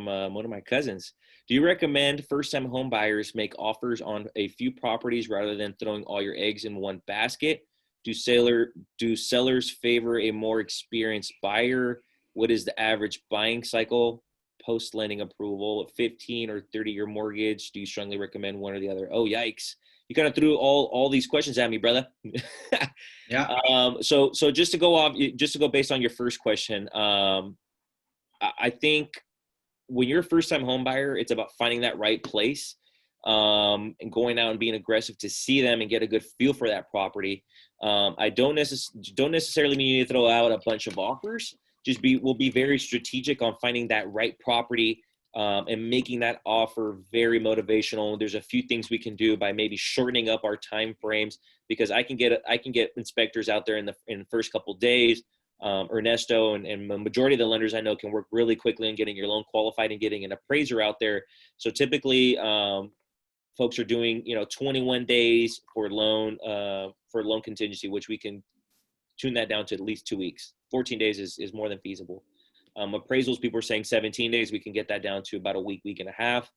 one of my cousins. Do you recommend first-time home buyers make offers on a few properties rather than throwing all your eggs in one basket? Do sellers favor a more experienced buyer? What is the average buying cycle post-lending approval? 15 or 30-year mortgage? Do you strongly recommend one or the other? Oh, yikes. You kind of threw all these questions at me, brother. Yeah. So just to go based on your first question, I think when you're a first-time home buyer, it's about finding that right place, and going out and being aggressive to see them and get a good feel for that property. I don't necessarily mean you to throw out a bunch of offers. We'll be very strategic on finding that right property, and making that offer very motivational. There's a few things we can do by maybe shortening up our time frames, because I can get inspectors out there in the first couple of days. Ernesto and the majority of the lenders I know can work really quickly on getting your loan qualified and getting an appraiser out there. So typically, folks are doing 21 days for loan contingency, which we can tune that down to at least 2 weeks. 14 days is more than feasible. Appraisals, people are saying 17 days. We can get that down to about a week and a half.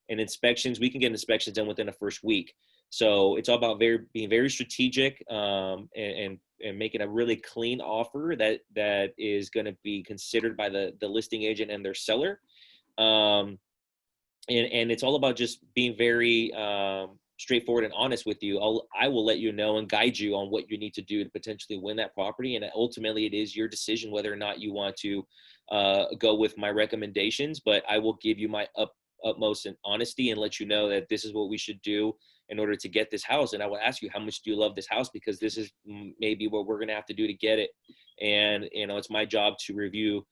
And inspections, we can get inspections done within the first week. So it's all about being very strategic, and making a really clean offer that is going to be considered by the listing agent and their seller. And it's all about just being very straightforward and honest with you. I will let you know and guide you on what you need to do to potentially win that property. And ultimately it is your decision whether or not you want to go with my recommendations, but I will give you my utmost in honesty and let you know that this is what we should do in order to get this house. And I will ask you, how much do you love this house? Because this is maybe what we're going to have to do to get it. And, it's my job to review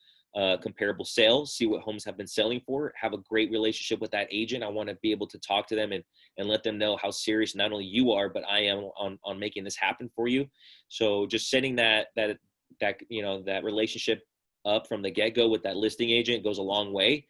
comparable sales, see what homes have been selling for, have a great relationship with that agent. I want to be able to talk to them and let them know how serious not only you are, but I am on making this happen for you. So just setting that relationship up from the get-go with that listing agent goes a long way.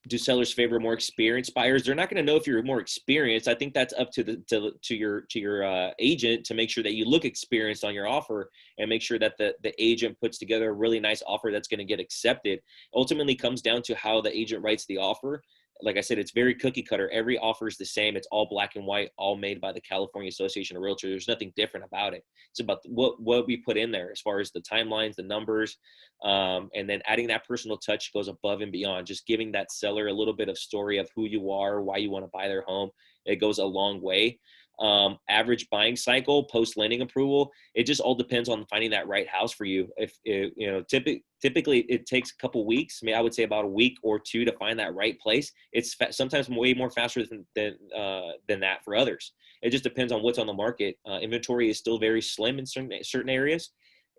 Do sellers favor more experienced buyers? They're not going to know if you're more experienced. I think that's up to your agent to make sure that you look experienced on your offer and make sure that the agent puts together a really nice offer that's going to get accepted. Ultimately comes down to how the agent writes the offer. like I said, it's very cookie cutter. Every offer is the same. It's all black and white, all made by the California Association of Realtors. There's nothing different about it. It's about what we put in there as far as the timelines, the numbers, and then adding that personal touch goes above and beyond. Just giving that seller a little bit of story of who you are, why you want to buy their home. It goes a long way. Average buying cycle, post lending approval, it just all depends on finding that right house for you. If you know, typically it takes a couple weeks. I mean, I would say about a week or two to find that right place. It's sometimes way more faster than that for others. It just depends on what's on the market. Inventory is still very slim in certain areas,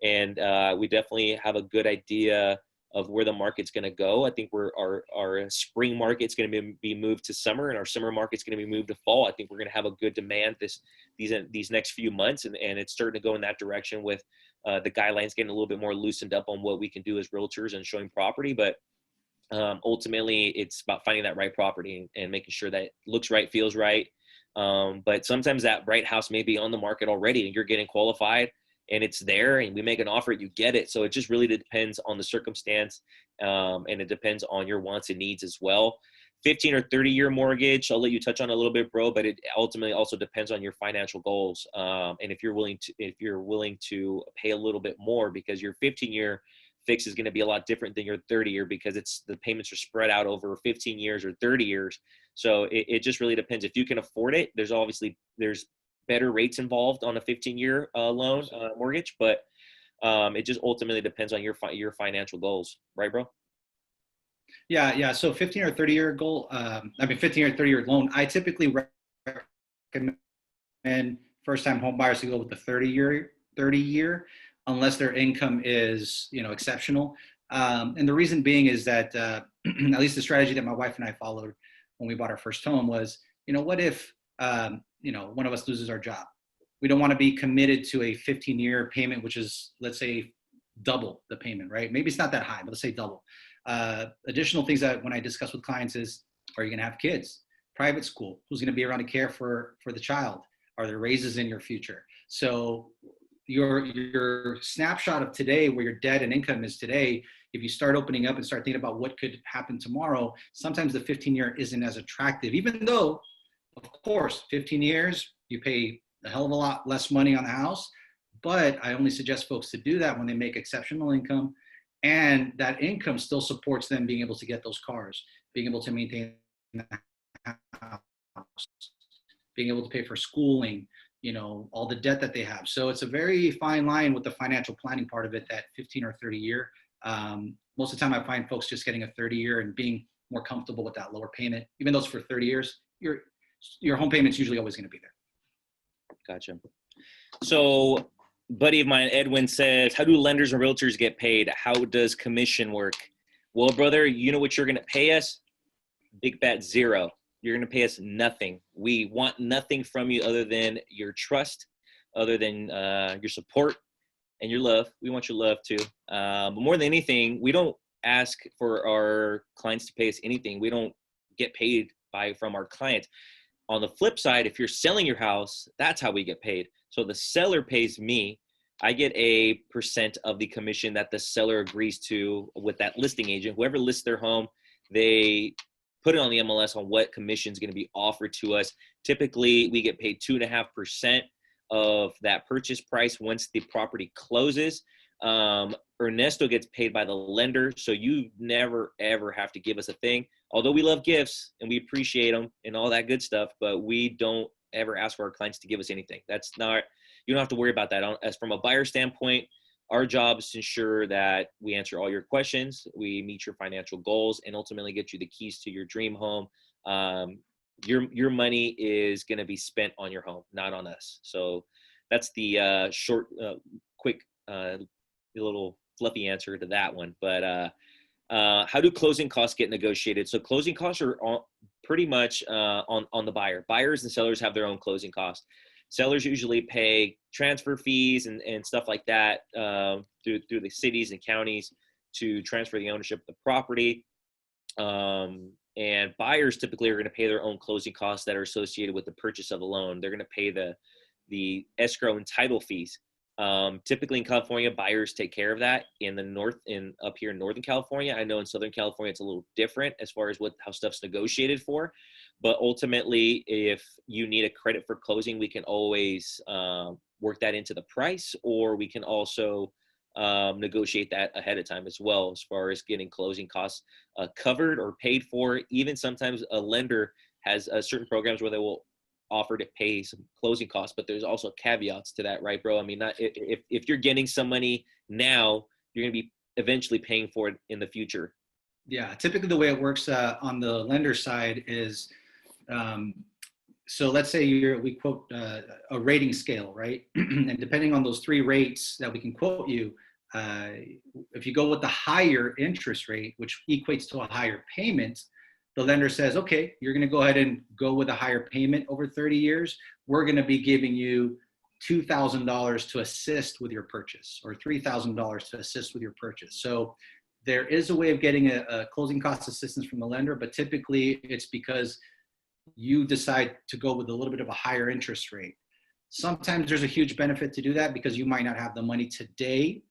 and we definitely have a good idea of where the market's going to go. I think our spring market's going to be moved to summer, and our summer market's going to be moved to fall. I think we're going to have a good demand these next few months, and it's starting to go in that direction with the guidelines getting a little bit more loosened up on what we can do as realtors and showing property. But ultimately, it's about finding that right property and making sure that it looks right, feels right. But sometimes that right house may be on the market already, and you're getting qualified, and it's there, and we make an offer, you get it. So it just really depends on the circumstance, and it depends on your wants and needs as well. 15 or 30-year mortgage, I'll let you touch on a little bit, bro, but it ultimately also depends on your financial goals. And if you're willing to pay a little bit more, because your 15-year fix is going to be a lot different than your 30-year, because the payments are spread out over 15 years or 30 years. So it just really depends. If you can afford it, there's better rates involved on a 15-year loan mortgage, but it just ultimately depends on your financial goals, right, bro? Yeah. So 15 or 30-year goal, 15 or 30-year loan, I typically recommend first-time home buyers to go with the 30-year, unless their income is, exceptional. And the reason being is that, at least the strategy that my wife and I followed when we bought our first home was, what if, one of us loses our job? We don't want to be committed to a 15-year payment, which is, let's say, double the payment, right? Maybe it's not that high, but let's say double. Additional things that when I discuss with clients is, are you going to have kids? Private school? Who's going to be around to care for the child? Are there raises in your future? So your snapshot of today, where your debt and income is today, if you start opening up and start thinking about what could happen tomorrow, sometimes the 15-year isn't as attractive, even though, of course, 15 years, you pay a hell of a lot less money on the house. But I only suggest folks to do that when they make exceptional income, and that income still supports them being able to get those cars, being able to maintain the house, being able to pay for schooling, all the debt that they have. So it's a very fine line with the financial planning part of it, that 15 or 30-year. Most of the time I find folks just getting a 30-year and being more comfortable with that lower payment. Even though it's for 30 years, your home payment's usually always going to be there. Gotcha. So buddy of mine, Edwin, says, how do lenders and realtors get paid? How does commission work? Well, brother, you know what you're going to pay us? Big fat zero. You're going to pay us nothing. We want nothing from you other than your trust, other than your support and your love. We want your love too. But more than anything, we don't ask for our clients to pay us anything. We don't get paid from our clients. On the flip side, if you're selling your house, that's how we get paid. So the seller pays me. I get a % of the commission that the seller agrees to with that listing agent. Whoever lists their home, they put it on the MLS on what commission is going to be offered to us. Typically, we get paid 2.5% of that purchase price once the property closes. Ernesto gets paid by the lender, so you never, ever have to give us a thing. Although we love gifts and we appreciate them and all that good stuff, but we don't ever ask for our clients to give us anything. You don't have to worry about that. As from a buyer standpoint, our job is to ensure that we answer all your questions, we meet your financial goals, and ultimately get you the keys to your dream home. Your money is going to be spent on your home, not on us. So that's the short, quick, little fluffy answer to that one. But how do closing costs get negotiated? So closing costs are pretty much on the buyer. Buyers and sellers have their own closing costs. Sellers usually pay transfer fees and stuff like that through the cities and counties to transfer the ownership of the property. And buyers typically are going to pay their own closing costs that are associated with the purchase of the loan. They're going to pay the escrow and title fees. Typically in California, buyers take care of that. In the north, up here in Northern California, I know in Southern California it's a little different as far as how stuff's negotiated for. But ultimately, if you need a credit for closing, we can always work that into the price, or we can also negotiate that ahead of time as well, as far as getting closing costs covered or paid for. Even sometimes a lender has certain programs where they will offer to pay some closing costs, but there's also caveats to that, right, bro? I mean, not if you're getting some money now, you're going to be eventually paying for it in the future. Yeah, typically the way it works on the lender side is, so let's say we quote a rating scale, right? And depending on those 3 rates that we can quote you, if you go with the higher interest rate, which equates to a higher payment, the lender says, okay, you're going to go ahead and go with a higher payment over 30 years. We're going to be giving you $2,000 to assist with your purchase, or $3,000 to assist with your purchase. So there is a way of getting a closing cost assistance from the lender, but typically it's because you decide to go with a little bit of a higher interest rate. Sometimes there's a huge benefit to do that because you might not have the money today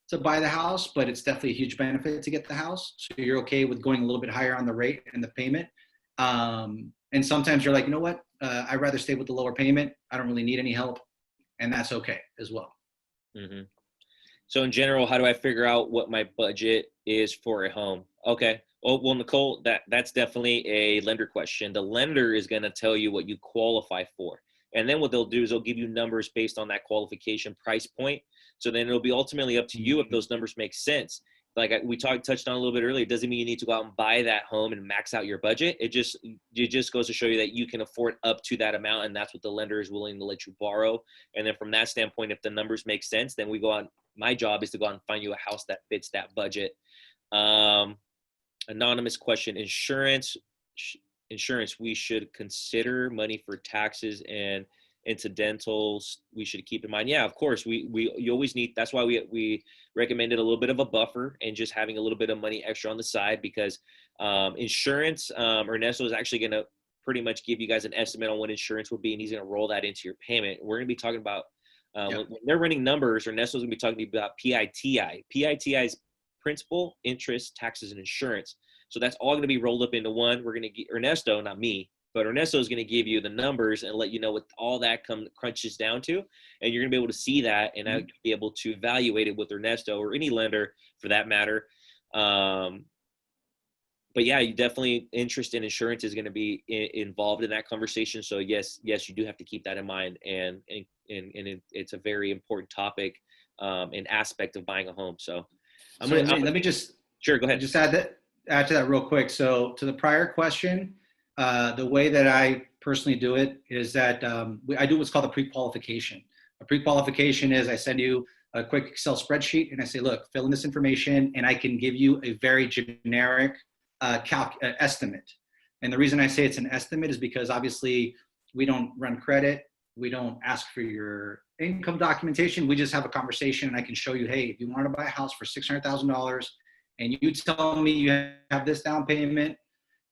to buy the house, but it's definitely a huge benefit to get the house. So you're okay with going a little bit higher on the rate and the payment. And sometimes you're like, you know what? I'd rather stay with the lower payment. I don't really need any help. And that's okay as well. Mm-hmm. So in general, how do I figure out what my budget is for a home? Okay. Well, Nicole, that's definitely a lender question. The lender is going to tell you what you qualify for. And then what they'll do is they'll give you numbers based on that qualification price point. So then it'll be ultimately up to you if those numbers make sense. Like we touched on a little bit earlier, it doesn't mean you need to go out and buy that home and max out your budget. It just goes to show you that you can afford up to that amount, and that's what the lender is willing to let you borrow. And then from that standpoint, if the numbers make sense, then we go on. My job is to go out and find you a house that fits that budget. Anonymous question: insurance. We should consider money for taxes and incidentals we should keep in mind. Yeah, of course, you always need, that's why we recommended a little bit of a buffer and just having a little bit of money extra on the side, because insurance, Ernesto is actually going to pretty much give you guys an estimate on what insurance will be, and he's going to roll that into your payment. We're going to be talking about when they're running numbers, Ernesto's going to be talking about PITI. PITI is principal, interest, taxes, and insurance. So that's all going to be rolled up into one. We're going to get Ernesto, not me, but Ernesto is going to give you the numbers and let you know what all that crunches down to. And you're going to be able to see that and be able to evaluate it with Ernesto or any lender for that matter. But yeah, you definitely, interest in insurance is going to be involved in that conversation. So yes, you do have to keep that in mind. And it's a very important topic and aspect of buying a home. So let me just, sure, go ahead. Just add to that real quick. So to the prior question, the way that I personally do it is that I do what's called a pre-qualification. A pre-qualification is I send you a quick Excel spreadsheet and I say, look, fill in this information, and I can give you a very generic estimate. And the reason I say it's an estimate is because obviously we don't run credit. We don't ask for your income documentation. We just have a conversation, and I can show you, hey, if you want to buy a house for $600,000 and you tell me you have this down payment,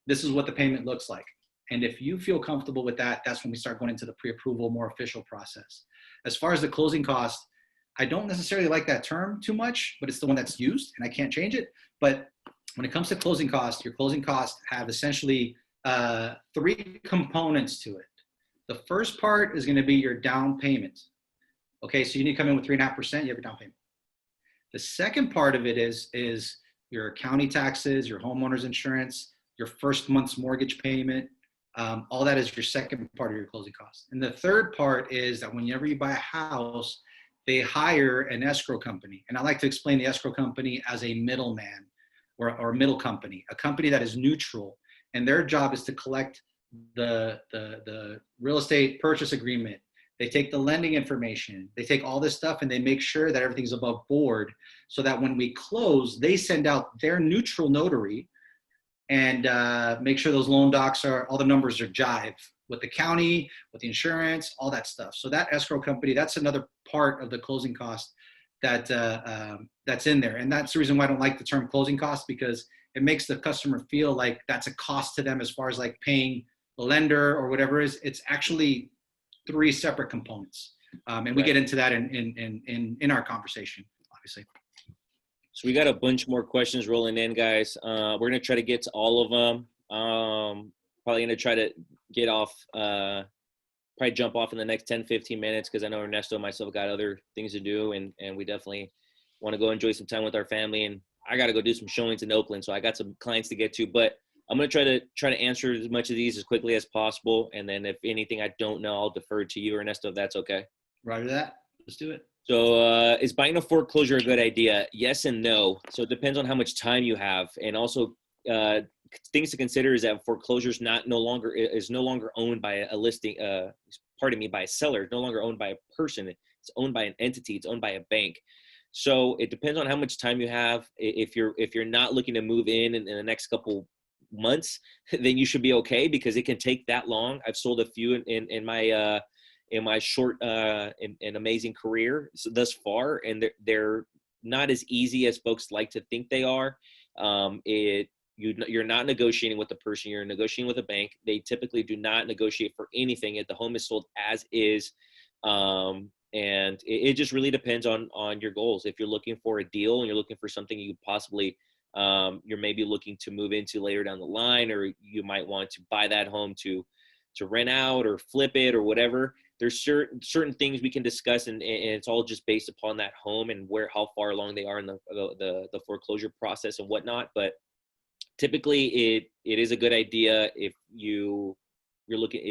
this is what the payment looks like. And if you feel comfortable with that, that's when we start going into the pre-approval, more official process. As far as the closing cost, I don't necessarily like that term too much, but it's the one that's used and I can't change it. But when it comes to closing costs, your closing costs have essentially 3 components to it. The first part is going to be your down payment. Okay, so you need to come in with 3.5%, you have your down payment. The second part of it is your county taxes, your homeowner's insurance, your first month's mortgage payment. All that is your second part of your closing costs. And the third part is that whenever you buy a house, they hire an escrow company. And I like to explain the escrow company as a middleman or a middle company, a company that is neutral. And their job is to collect the real estate purchase agreement. They take the lending information. They take all this stuff and they make sure that everything's above board, so that when we close, they send out their neutral notary and make sure those loan docs all the numbers are jive with the county, with the insurance, all that stuff. So that escrow company, that's another part of the closing cost that's in there. And that's the reason why I don't like the term closing cost, because it makes the customer feel like that's a cost to them as far as like paying the lender or whatever it is. It's actually 3 separate components. And we get into that in our conversation, obviously. So we got a bunch more questions rolling in, guys. We're going to try to get to all of them. Probably going to try to get off, probably jump off in the next 10, 15 minutes because I know Ernesto and myself got other things to do, and we definitely want to go enjoy some time with our family. And I got to go do some showings in Oakland, so I got some clients to get to. But I'm going to try to answer as much of these as quickly as possible. And then if anything I don't know, I'll defer to you, Ernesto, if that's okay. Roger that. Let's do it. So is buying a foreclosure a good idea? Yes and no. So it depends on how much time you have. And also things to consider is that foreclosure is no longer owned by a listing, by a seller. It's no longer owned by a person. It's owned by an entity. It's owned by a bank. So it depends on how much time you have. If you're not looking to move in the next couple months, then you should be okay because it can take that long. I've sold a few in my short and amazing career thus far, and they're not as easy as folks like to think they are. You're not negotiating with the person, you're negotiating with a bank. They typically do not negotiate for anything if the home is sold as is. And it just really depends on your goals. If you're looking for a deal and you're looking for something you possibly you're maybe looking to move into later down the line, or you might want to buy that home to rent out or flip it or whatever. There's certain things we can discuss, and it's all just based upon that home and how far along they are in the foreclosure process and whatnot. But typically, it is a good idea if you're looking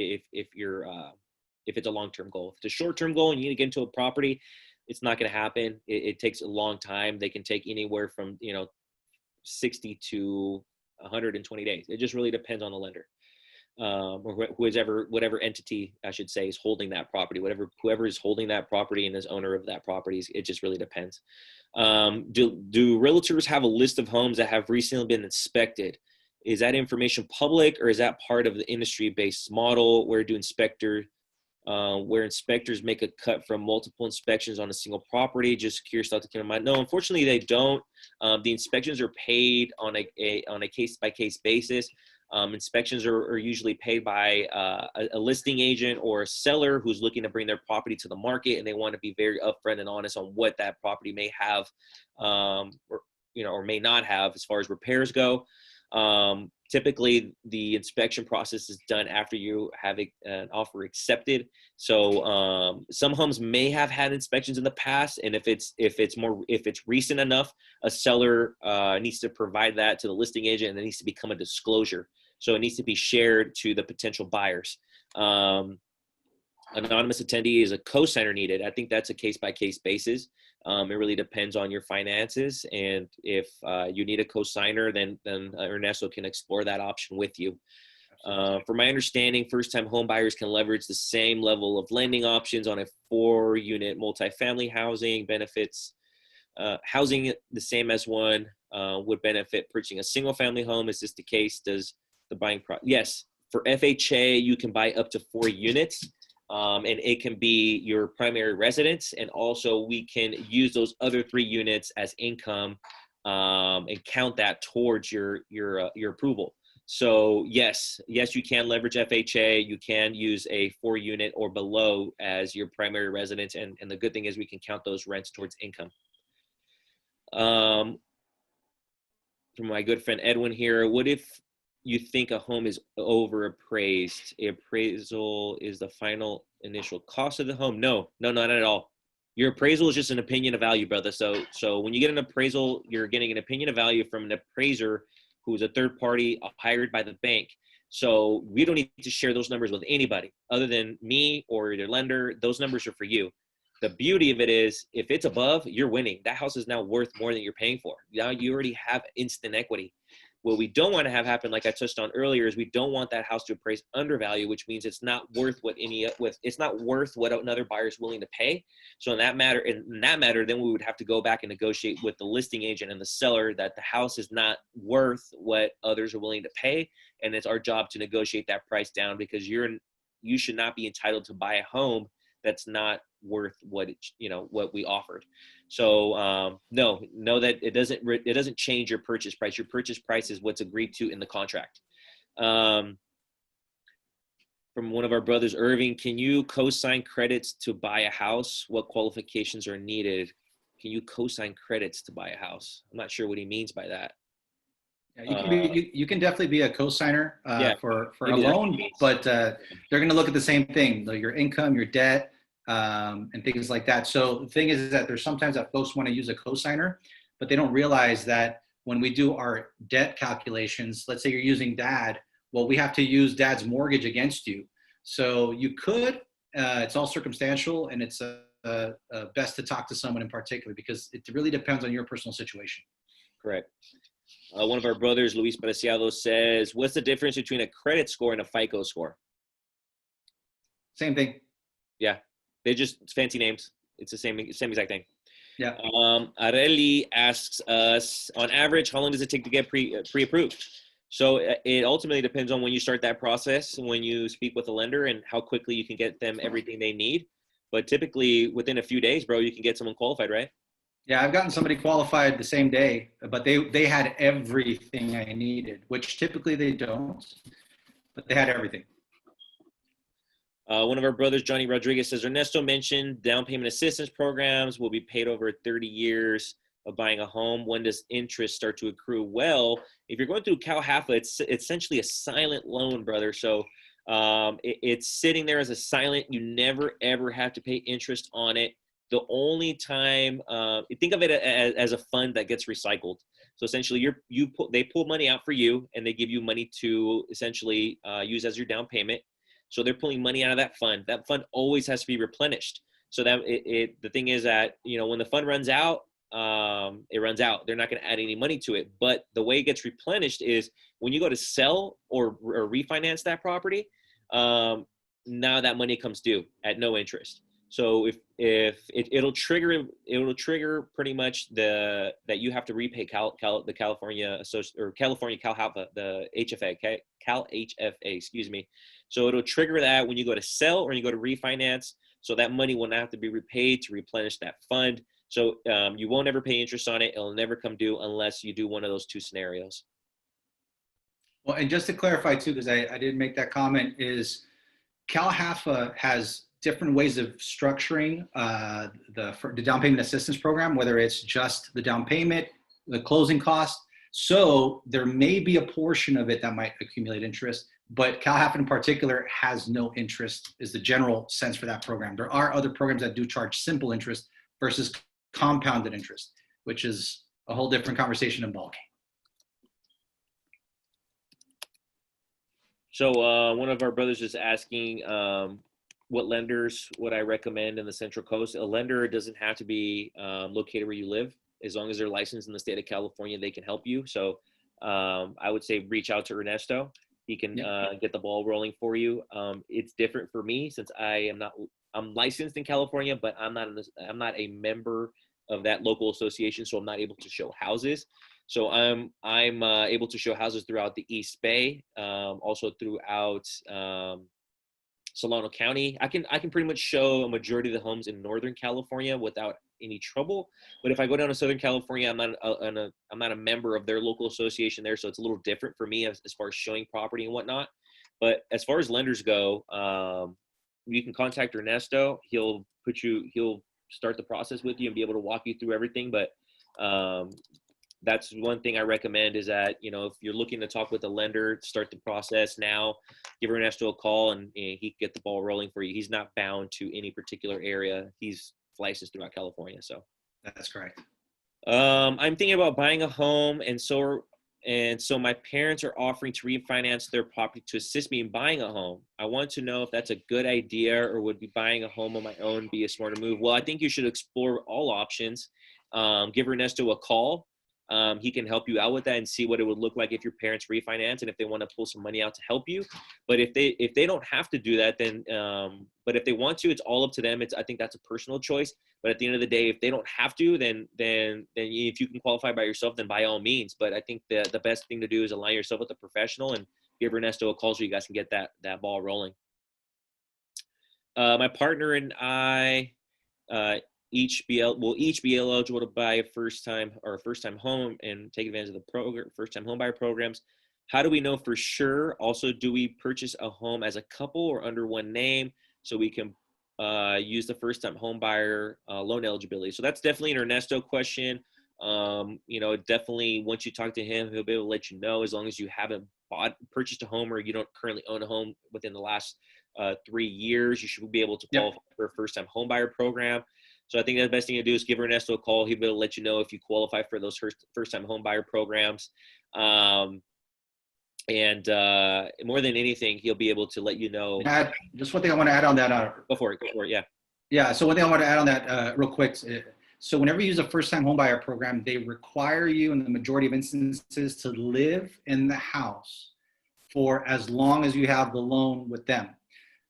if it's a long-term goal. If it's a short-term goal and you need to get into a property, it's not going to happen. It takes a long time. They can take anywhere from 60 to 120 days. It just really depends on the lender. Or whatever entity I should say is holding that property, whoever is holding that property and is owner of that property, it just really depends. Do realtors have a list of homes that have recently been inspected? Is that information public, or is that part of the industry-based model where inspectors make a cut from multiple inspections on a single property? Just curious thought to keep in mind. No, unfortunately they don't. The inspections are paid on a case-by-case basis. Inspections are usually paid by a listing agent or a seller who's looking to bring their property to the market, and they want to be very upfront and honest on what that property may have, or may not have as far as repairs go. Typically, the inspection process is done after you have an offer accepted. So some homes may have had inspections in the past, and if it's recent enough, a seller needs to provide that to the listing agent, and it needs to become a disclosure. So it needs to be shared to the potential buyers. Anonymous attendee is a co-signer needed. I think that's a case-by-case basis. It really depends on your finances, and if you need a co-signer, then Ernesto can explore that option with you. From my understanding, first-time home buyers can leverage the same level of lending options on a 4-unit multifamily housing. Benefits housing the same as one would benefit purchasing a single-family home. Is this the case? Does the buying yes, for FHA you can buy up to 4 units. And it can be your primary residence, and also we can use those other 3 units as income and count that towards your approval. So yes, you can leverage FHA. You can use a 4-unit or below as your primary residence, and the good thing is we can count those rents towards income. From my good friend Edwin here, what if you think a home is overappraised? Appraisal is the final initial cost of the home? No, not at all. Your appraisal is just an opinion of value, brother. So when you get an appraisal, you're getting an opinion of value from an appraiser who's a third party hired by the bank. So we don't need to share those numbers with anybody other than me or your lender. Those numbers are for you. The beauty of it is, if it's above, you're winning. That house is now worth more than you're paying for. Now you already have instant equity. What we don't want to have happen, like I touched on earlier, is we don't want that house to appraise undervalue, which means it's not worth what another buyer is willing to pay. So in that matter, then we would have to go back and negotiate with the listing agent and the seller that the house is not worth what others are willing to pay, and it's our job to negotiate that price down, because you should not be entitled to buy a home that's not worth what we offered. So know that it doesn't change your purchase price. Your purchase price is what's agreed to in the contract. from one of our brothers, Irving. Can you co-sign credits to buy a house? What qualifications are needed? Can you co-sign credits to buy a house? I'm not sure what he means by that. Yeah, you can definitely be a co-signer Yeah, for a maybe that's what loan, it means. but they're going to look at the same thing, like your income, your debt, and things like that. So the thing is that there's sometimes that folks want to use a co-signer, but they don't realize that when we do our debt calculations, let's say you're using dad, well, we have to use dad's mortgage against you. So you could, it's all circumstantial, and it's best to talk to someone in particular because it really depends on your personal situation. Correct. One of our brothers, Luis Preciado, says, what's the difference between a credit score and a FICO score? Same thing. Yeah, they just fancy names. It's the same exact thing. Yeah. Areli asks us, on average, how long does it take to get pre-approved? So it ultimately depends on when you start that process, when you speak with a lender, and how quickly you can get them everything they need. But typically, within a few days, bro, you can get someone qualified, right? Yeah, I've gotten somebody qualified the same day, but they had everything I needed, which typically they don't, but they had everything. One of our brothers, Johnny Rodriguez, says, Ernesto mentioned down payment assistance programs will be paid over 30 years of buying a home. When does interest start to accrue? Well, if you're going through CalHFA, it's essentially a silent loan, brother. So it's sitting there as a silent. You never, ever have to pay interest on it. The only time, think of it as a fund that gets recycled. So essentially, they pull money out for you, and they give you money to essentially use as your down payment. So they're pulling money out of that fund. That fund always has to be replenished. So that the thing is that, when the fund runs out, it runs out. They're not going to add any money to it. But the way it gets replenished is when you go to sell or refinance that property, now that money comes due at no interest. So if it'll trigger pretty much that you have to repay the California CalHFA, the HFA, Cal HFA, excuse me. So it'll trigger that when you go to sell or you go to refinance. So that money will not have to be repaid to replenish that fund. So you won't ever pay interest on it. It'll never come due unless you do one of those two scenarios. Well, and just to clarify too, because I didn't make that comment, is CalHFA has different ways of structuring the down payment assistance program, whether it's just the down payment, the closing cost. So there may be a portion of it that might accumulate interest, but CalHFA in particular has no interest, is the general sense for that program. There are other programs that do charge simple interest versus compounded interest, which is a whole different conversation and ballgame. So one of our brothers is asking, what lenders would I recommend in the Central Coast? A lender doesn't have to be located where you live. As long as they're licensed in the state of California, they can help you. So I would say reach out to Ernesto. He can get the ball rolling for you. It's different for me since I'm licensed in California, but I'm not a member of that local association, so I'm not able to show houses. So I'm able to show houses throughout the East Bay, also throughout Solano County. I can pretty much show a majority of the homes in Northern California without any trouble. But if I go down to Southern California, I'm not a member of their local association there, so it's a little different for me as far as showing property and whatnot. But as far as lenders go, you can contact Ernesto. He'll start the process with you and be able to walk you through everything. But that's one thing I recommend is that, if you're looking to talk with a lender, start the process now, give Ernesto a call and he can get the ball rolling for you. He's not bound to any particular area. He's licensed throughout California. So that's correct. I'm thinking about buying a home. And so my parents are offering to refinance their property to assist me in buying a home. I want to know if that's a good idea or would be buying a home on my own be a smarter move. Well, I think you should explore all options. Give Ernesto a call. He can help you out with that and see what it would look like if your parents refinance and if they want to pull some money out to help you. But if they don't have to do that, then but if they want to, it's all up to them. I think that's a personal choice. But at the end of the day, if they don't have to, then if you can qualify by yourself, then by all means. But I think the best thing to do is align yourself with a professional and give Ernesto a call so you guys can get that ball rolling. My partner and I each be eligible to buy a first time home and take advantage of the first time home buyer programs. How do we know for sure? Also, do we purchase a home as a couple or under one name so we can use the first-time home buyer loan eligibility? So that's definitely an Ernesto question. Definitely once you talk to him, he'll be able to let you know, as long as you haven't purchased a home or you don't currently own a home within the last 3 years, you should be able to qualify for a first-time home buyer program. So I think the best thing to do is give Ernesto a call. He'll be able to let you know if you qualify for those first-time home buyer programs. And more than anything, he'll be able to let you know. Just one thing I want to add on that. Go for it. Yeah. Yeah. So one thing I want to add on that real quick. So whenever you use a first-time homebuyer program, they require you in the majority of instances to live in the house for as long as you have the loan with them.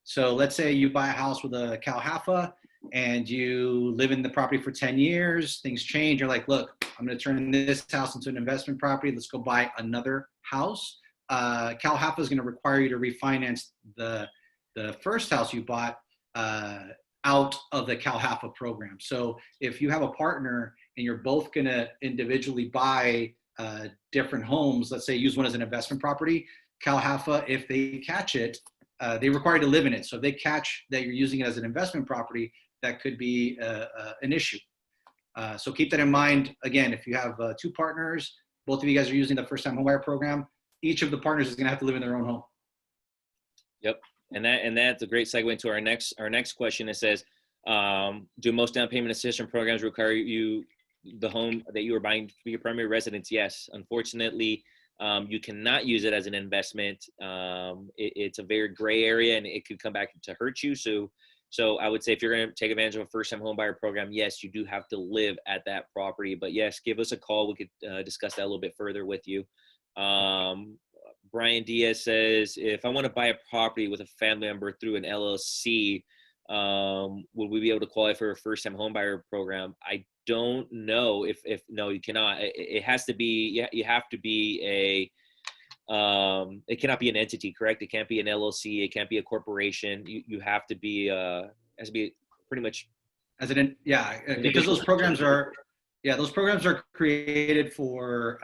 So let's say you buy a house with a Cal Haffa and you live in the property for 10 years, things change. You're like, look, I'm going to turn this house into an investment property. Let's go buy another house. Cal Haffa is going to require you to refinance the first house you bought out of the Cal Haffa program. So if you have a partner and you're both going to individually buy different homes, let's say use one as an investment property, Cal Haffa, if they catch it, they require you to live in it. So if they catch that you're using it as an investment property, that could be an issue. So keep that in mind. Again, if you have 2 partners, both of you guys are using the first-time homebuyer program, each of the partners is going to have to live in their own home. Yep. And that's a great segue into our next question. It says, do most down payment assistance programs require you the home that you are buying to be your primary residence? Yes. Unfortunately, you cannot use it as an investment. It's a very gray area and it could come back to hurt you. So I would say if you're going to take advantage of a first-time home buyer program, yes, you do have to live at that property. But yes, give us a call. We could discuss that a little bit further with you. Brian Diaz says, if I want to buy a property with a family member through an LLC, would we be able to qualify for a first-time home buyer program? I don't know if no, you cannot. It has to be, you have to be it cannot be an entity, correct? It can't be an LLC. It can't be a corporation. You have to be, has to be pretty much. Because those programs are created for,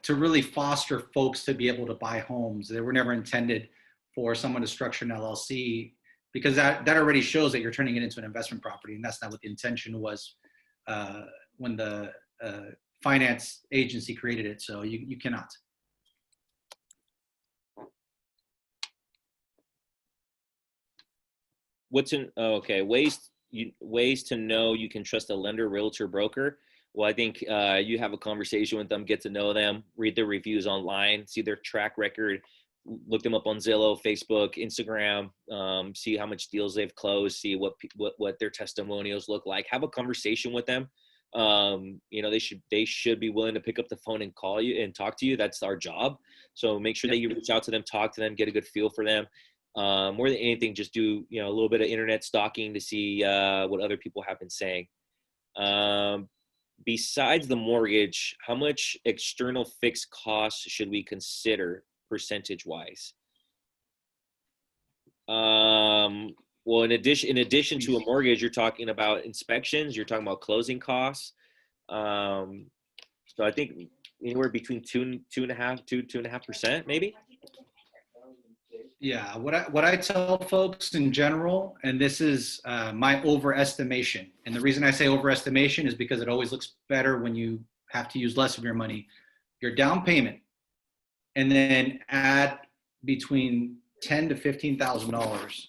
to really foster folks to be able to buy homes. They were never intended for someone to structure an LLC, because that already shows that you're turning it into an investment property. And that's not what the intention was when the finance agency created it. So you cannot. Ways to know you can trust a lender, realtor, broker. Well, I think you have a conversation with them, get to know them, read their reviews online, see their track record, look them up on Zillow, Facebook, Instagram, see how much deals they've closed, see what their testimonials look like. Have a conversation with them. They should be willing to pick up the phone and call you and talk to you. That's our job. So make sure that you reach out to them, talk to them, get a good feel for them. More than anything, just do a little bit of internet stalking to see what other people have been saying. Besides the mortgage, how much external fixed costs should we consider percentage-wise? Well, in addition to a mortgage, you're talking about inspections, you're talking about closing costs. So I think anywhere between 2.5% maybe. Yeah, what I tell folks in general, and this is my overestimation, and the reason I say overestimation is because it always looks better when you have to use less of your money. Your down payment, and then add between $10,000 to $15,000.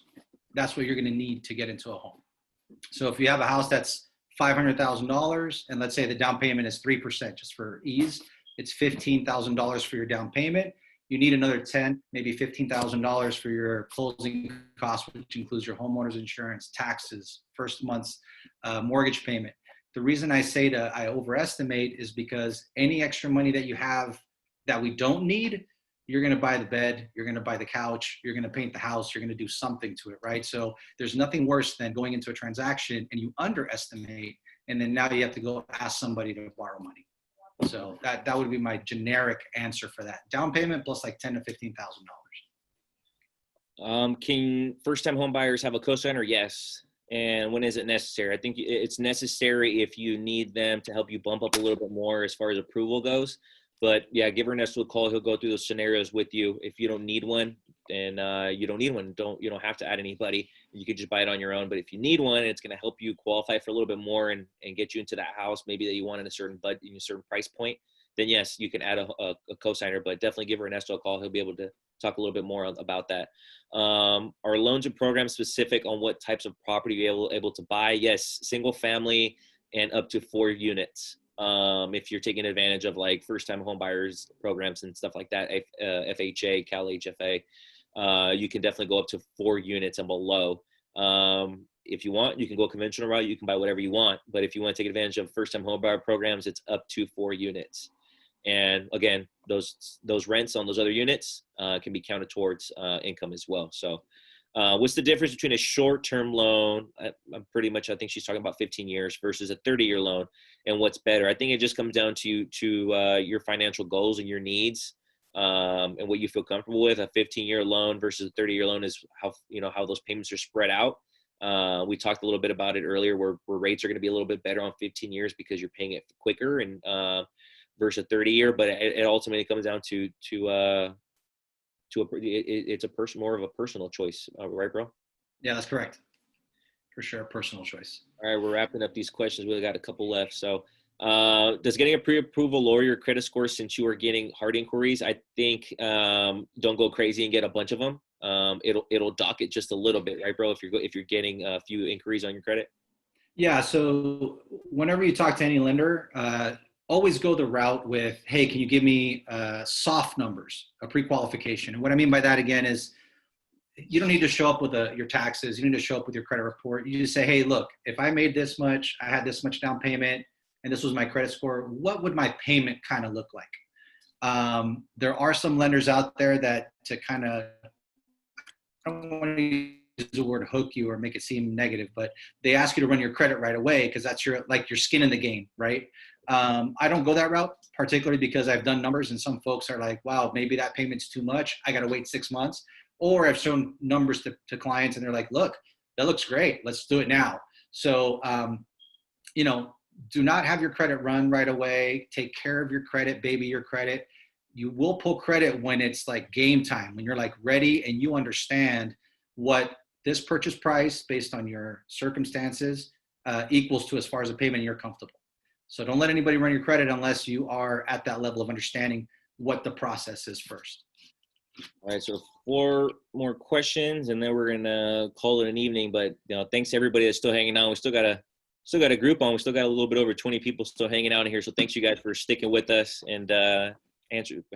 That's what you're going to need to get into a home. So if you have a house that's $500,000, and let's say the down payment is 3%, just for ease, it's $15,000 for your down payment. You need another $10,000, maybe $15,000 for your closing costs, which includes your homeowner's insurance, taxes, first month's mortgage payment. The reason I say I overestimate is because any extra money that you have that we don't need, you're going to buy the bed, you're going to buy the couch, you're going to paint the house, you're going to do something to it, right? So there's nothing worse than going into a transaction and you underestimate, and then now you have to go ask somebody to borrow money. So that would be my generic answer for that. Down payment plus like $10,000 to $15,000. Can first-time home buyers have a co-signer? Yes. And when is it necessary? I think it's necessary if you need them to help you bump up a little bit more as far as approval goes. But yeah, give Ernesto a call. He'll go through those scenarios with you. If you don't need one, then you don't need one. You don't have to add anybody. You could just buy it on your own. But if you need one, it's going to help you qualify for a little bit more and get you into that house maybe that you want in a certain budget, in a certain price point. Then yes, you can add a cosigner. But definitely give Ernesto a call. He'll be able to talk a little bit more about that. Are loans and programs specific on what types of property you're able to buy? Yes, single family and up to 4 units. If you're taking advantage of like first-time home buyers programs and stuff like that, FHA, Cal HFA, you can definitely go up to 4 units and below. If you want, you can go conventional route. You can buy whatever you want. But if you want to take advantage of first-time home buyer programs, it's up to 4 units. And again, those rents on those other units can be counted towards income as well. So what's the difference between a short-term loan? I think she's talking about 15 years versus a 30-year loan, and what's better? I think it just comes down to your financial goals and your needs, and what you feel comfortable with. A 15-year loan versus a 30-year loan is how those payments are spread out. We talked a little bit about it earlier, where rates are going to be a little bit better on 15 years because you're paying it quicker and versus a 30-year. But it ultimately comes down to it's more of a personal choice, right, bro? Yeah, that's correct. For sure, personal choice. All right, we're wrapping up these questions. We got a couple left. So, does getting a pre-approval lower your credit score since you are getting hard inquiries? I think don't go crazy and get a bunch of them. It'll dock it just a little bit, right, bro? If you're getting a few inquiries on your credit. Yeah. So whenever you talk to any lender, always go the route with, hey, can you give me soft numbers, a pre-qualification? And what I mean by that, again, is you don't need to show up with your taxes. You need to show up with your credit report. You just say, hey, look, if I made this much, I had this much down payment, and this was my credit score, what would my payment kind of look like? There are some lenders out there that to kind of, I don't want to use the word hook you or make it seem negative, but they ask you to run your credit right away because that's your skin in the game, right? I don't go that route, particularly because I've done numbers and some folks are like, wow, maybe that payment's too much. I got to wait 6 months. Or I've shown numbers to clients and they're like, look, that looks great. Let's do it now. So, do not have your credit run right away. Take care of your credit, baby your credit. You will pull credit when it's like game time, when you're like ready and you understand what this purchase price based on your circumstances equals to as far as a payment you're comfortable. So don't let anybody run your credit unless you are at that level of understanding what the process is first. All right, so 4 more questions, and then we're gonna call it an evening. But thanks to everybody that's still hanging out. We still got a group on. We still got a little bit over 20 people still hanging out in here. So thanks you guys for sticking with us and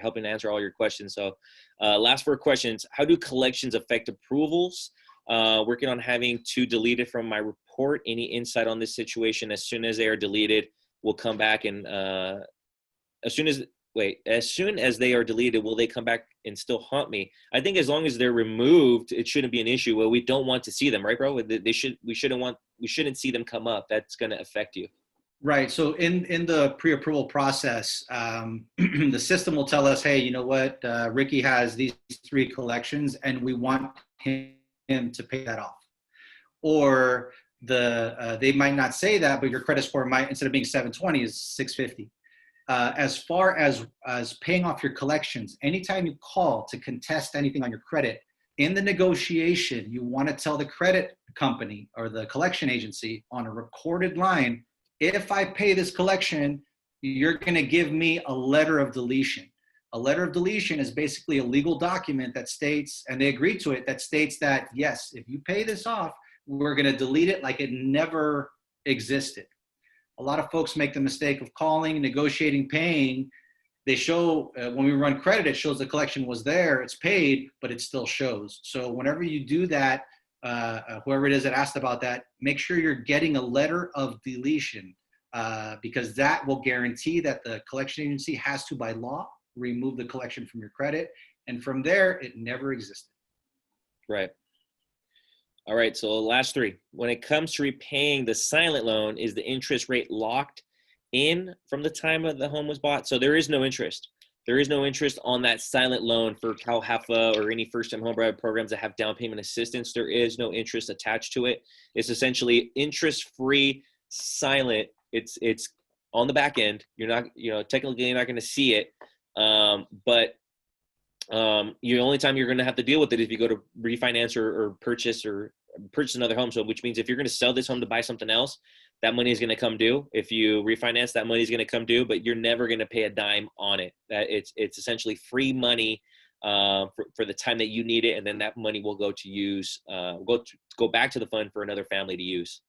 helping to answer all your questions. So last 4 questions. How do collections affect approvals? Working on having to delete it from my report. Any insight on this situation? As soon as they are deleted, we'll come back and as soon as they are deleted, will they come back and still haunt me? I think as long as they're removed, it shouldn't be an issue. Well, we don't want to see them, right, bro? We shouldn't see them come up. That's going to affect you. Right. So in the pre-approval process, the system will tell us, hey, you know what? Ricky has these 3 collections and we want him to pay that off. Or they might not say that, but your credit score might, instead of being 720, is 650. As far as paying off your collections, anytime you call to contest anything on your credit, in the negotiation, you want to tell the credit company or the collection agency on a recorded line, if I pay this collection, you're going to give me a letter of deletion. A letter of deletion is basically a legal document that states, and they agree to it, that states that, yes, if you pay this off, we're going to delete it like it never existed. A lot of folks make the mistake of calling, negotiating, paying. They show, when we run credit, it shows the collection was there, it's paid, but it still shows. So whenever you do that, whoever it is that asked about that, make sure you're getting a letter of deletion because that will guarantee that the collection agency has to, by law, remove the collection from your credit. And from there, it never existed. Right. All right, so last 3. When it comes to repaying the silent loan, is the interest rate locked in from the time of the home was bought? So there is no interest. There is no interest on that silent loan for Cal HFA or any first-time homebuyer programs that have down payment assistance. There is no interest attached to it. It's essentially interest-free, silent. It's on the back end. You're not, technically you're not going to see it, But the only time you're going to have to deal with it is if you go to refinance or purchase another home. So which means if you're going to sell this home to buy something else, that money is going to come due. If you refinance, that money is going to come due, but you're never going to pay a dime on it. That it's essentially free money for the time that you need it, and then that money will go to use go back to the fund for another family to use.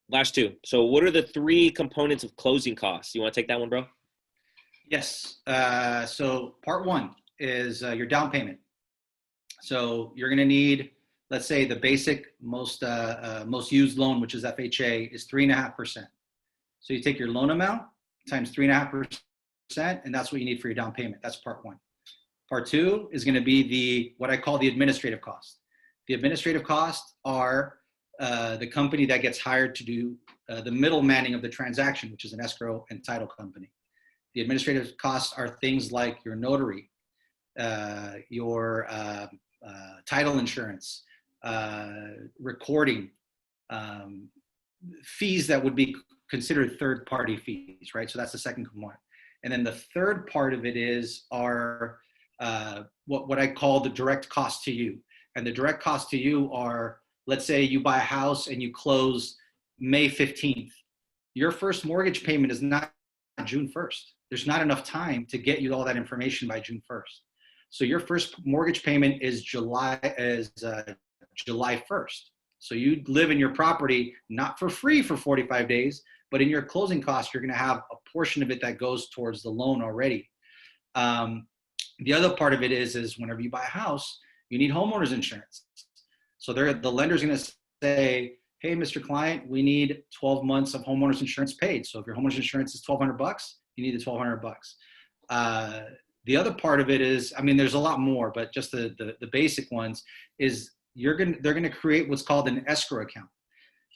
Last two. So what are the three components of closing costs? You want to take that one, bro? Yes. So part one is your down payment. So you're going to need, let's say the basic most used loan, which is FHA, is 3.5%. So you take your loan amount times 3.5%, and that's what you need for your down payment. That's part one. Part two is going to be what I call the administrative cost. The administrative costs are the company that gets hired to do the middlemanning of the transaction, which is an escrow and title company. The administrative costs are things like your notary, your title insurance, recording, fees that would be considered third-party fees, right? So that's the second component. And then the third part of it is what I call the direct cost to you. And the direct cost to you are, let's say you buy a house and you close May 15th. Your first mortgage payment is not June 1st. There's not enough time to get you all that information by June 1st. So your first mortgage payment is July 1st. So you live in your property not for free for 45 days, but in your closing costs, you're going to have a portion of it that goes towards the loan already. The other part of it is whenever you buy a house, you need homeowners insurance. So the lender's going to say, hey, Mr. Client, we need 12 months of homeowners insurance paid. So if your homeowners insurance is $1,200, you need the $1,200. The other part of it is, I mean, there's a lot more, but just the basic ones is they're going to create what's called an escrow account.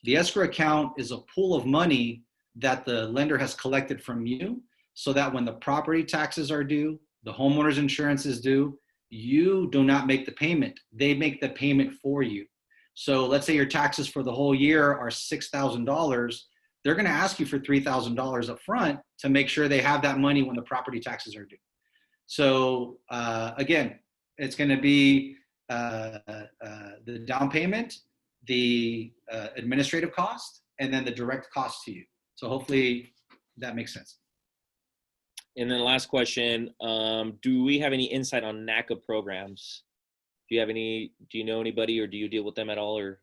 The escrow account is a pool of money that the lender has collected from you so that when the property taxes are due, the homeowner's insurance is due, you do not make the payment. They make the payment for you. So let's say your taxes for the whole year are $6,000. They're going to ask you for $3,000 up front to make sure they have that money when the property taxes are due. So again, it's going to be the down payment, the administrative cost, and then the direct cost to you. So hopefully that makes sense. And then the last question, do we have any insight on NACA programs? Do you know anybody, or do you deal with them at all? Or?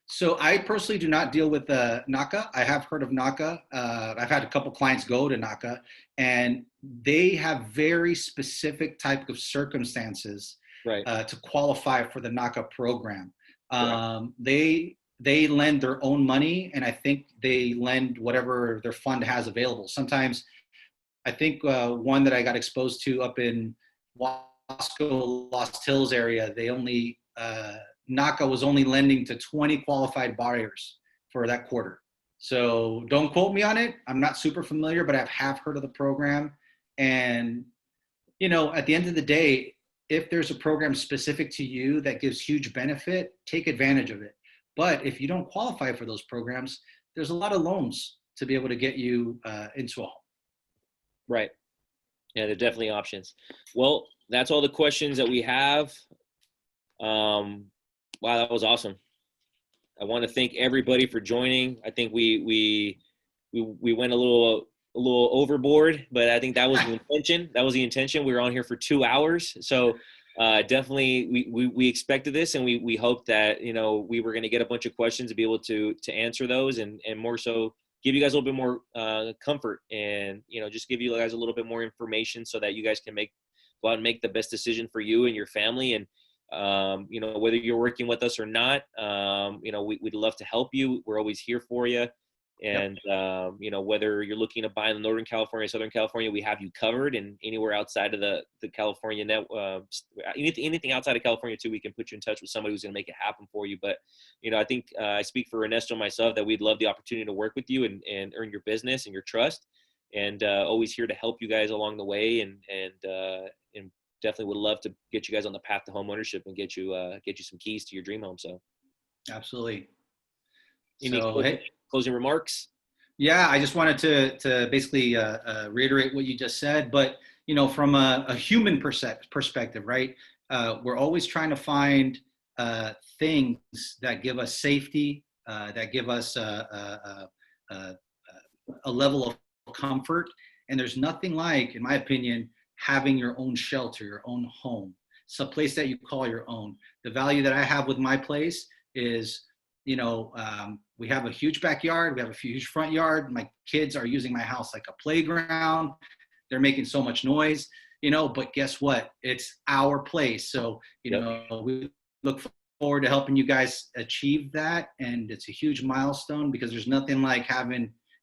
So I personally do not deal with NACA. I have heard of NACA. I've had a couple clients go to NACA, and they have very specific type of circumstances right. To qualify for the NACA program. Right. They lend their own money, and I think they lend whatever their fund has available. Sometimes, I think one that I got exposed to up in Wasco, Lost Hills area, they only NACA was only lending to 20 qualified buyers for that quarter. So don't quote me on it. I'm not super familiar, but I have heard of the program. And, you know, at the end of the day, if there's a program specific to you that gives huge benefit, take advantage of it. But if you don't qualify for those programs, there's a lot of loans to be able to get you into a home. Right. Yeah, there are definitely options. Well, that's all the questions that we have. Wow, that was awesome. I want to thank everybody for joining. I think we went a little overboard, but I think that was the intention. That was the intention. We were on here for 2 hours. So definitely we expected this, and we hoped that, you know, we were going to get a bunch of questions to be able to answer those, and more so give you guys a little bit more comfort, and, you know, just give you guys a little bit more information so that you guys can go out and make the best decision for you and your family. And you know, whether you're working with us or not, you know, we'd love to help you. We're always here for you. And, you know, whether you're looking to buy in Northern California, Southern California, we have you covered. And anywhere outside of the California net, anything outside of California too, we can put you in touch with somebody who's going to make it happen for you. But, you know, I think I speak for Ernesto and myself that we'd love the opportunity to work with you and earn your business and your trust, and always here to help you guys along the way. And definitely would love to get you guys on the path to home ownership and get you some keys to your dream home. So absolutely. closing remarks? Yeah, I just wanted to basically reiterate what you just said, but from a human perspective, right? We're always trying to find things that give us safety, that give us a level of comfort, and there's nothing like, in my opinion, having your own shelter, your own home. It's a place that you call your own. The value that I have with my place is, we have a huge backyard, we have a huge front yard. My kids are using my house like a playground. They're making so much noise, but guess what? It's our place. So, we look forward to helping you guys achieve that. And it's a huge milestone, because there's nothing like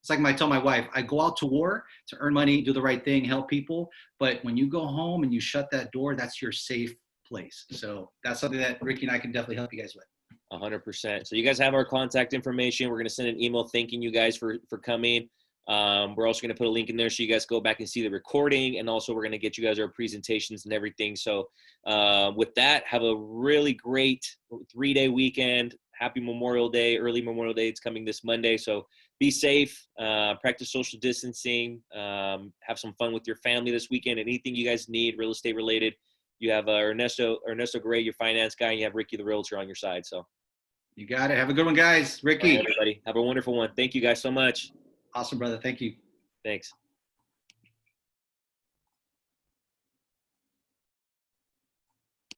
it's like I tell my wife, I go out to war to earn money, do the right thing, help people. But when you go home and you shut that door, that's your safe place. So that's something that Ricky and I can definitely help you guys with. 100%. So you guys have our contact information. We're going to send an email thanking you guys for coming. We're also going to put a link in there so you guys go back and see the recording. And also we're going to get you guys our presentations and everything. So with that, have a really great 3-day weekend. Happy Memorial Day, early Memorial Day. It's coming this Monday. So be safe, practice social distancing, have some fun with your family this weekend. Anything you guys need real estate related, you have Ernesto Guray, your finance guy, and you have Ricky the realtor on your side. So you got it. Have a good one, guys. Ricky. All right, everybody, have a wonderful one. Thank you guys so much. Awesome, brother. Thank you. Thanks.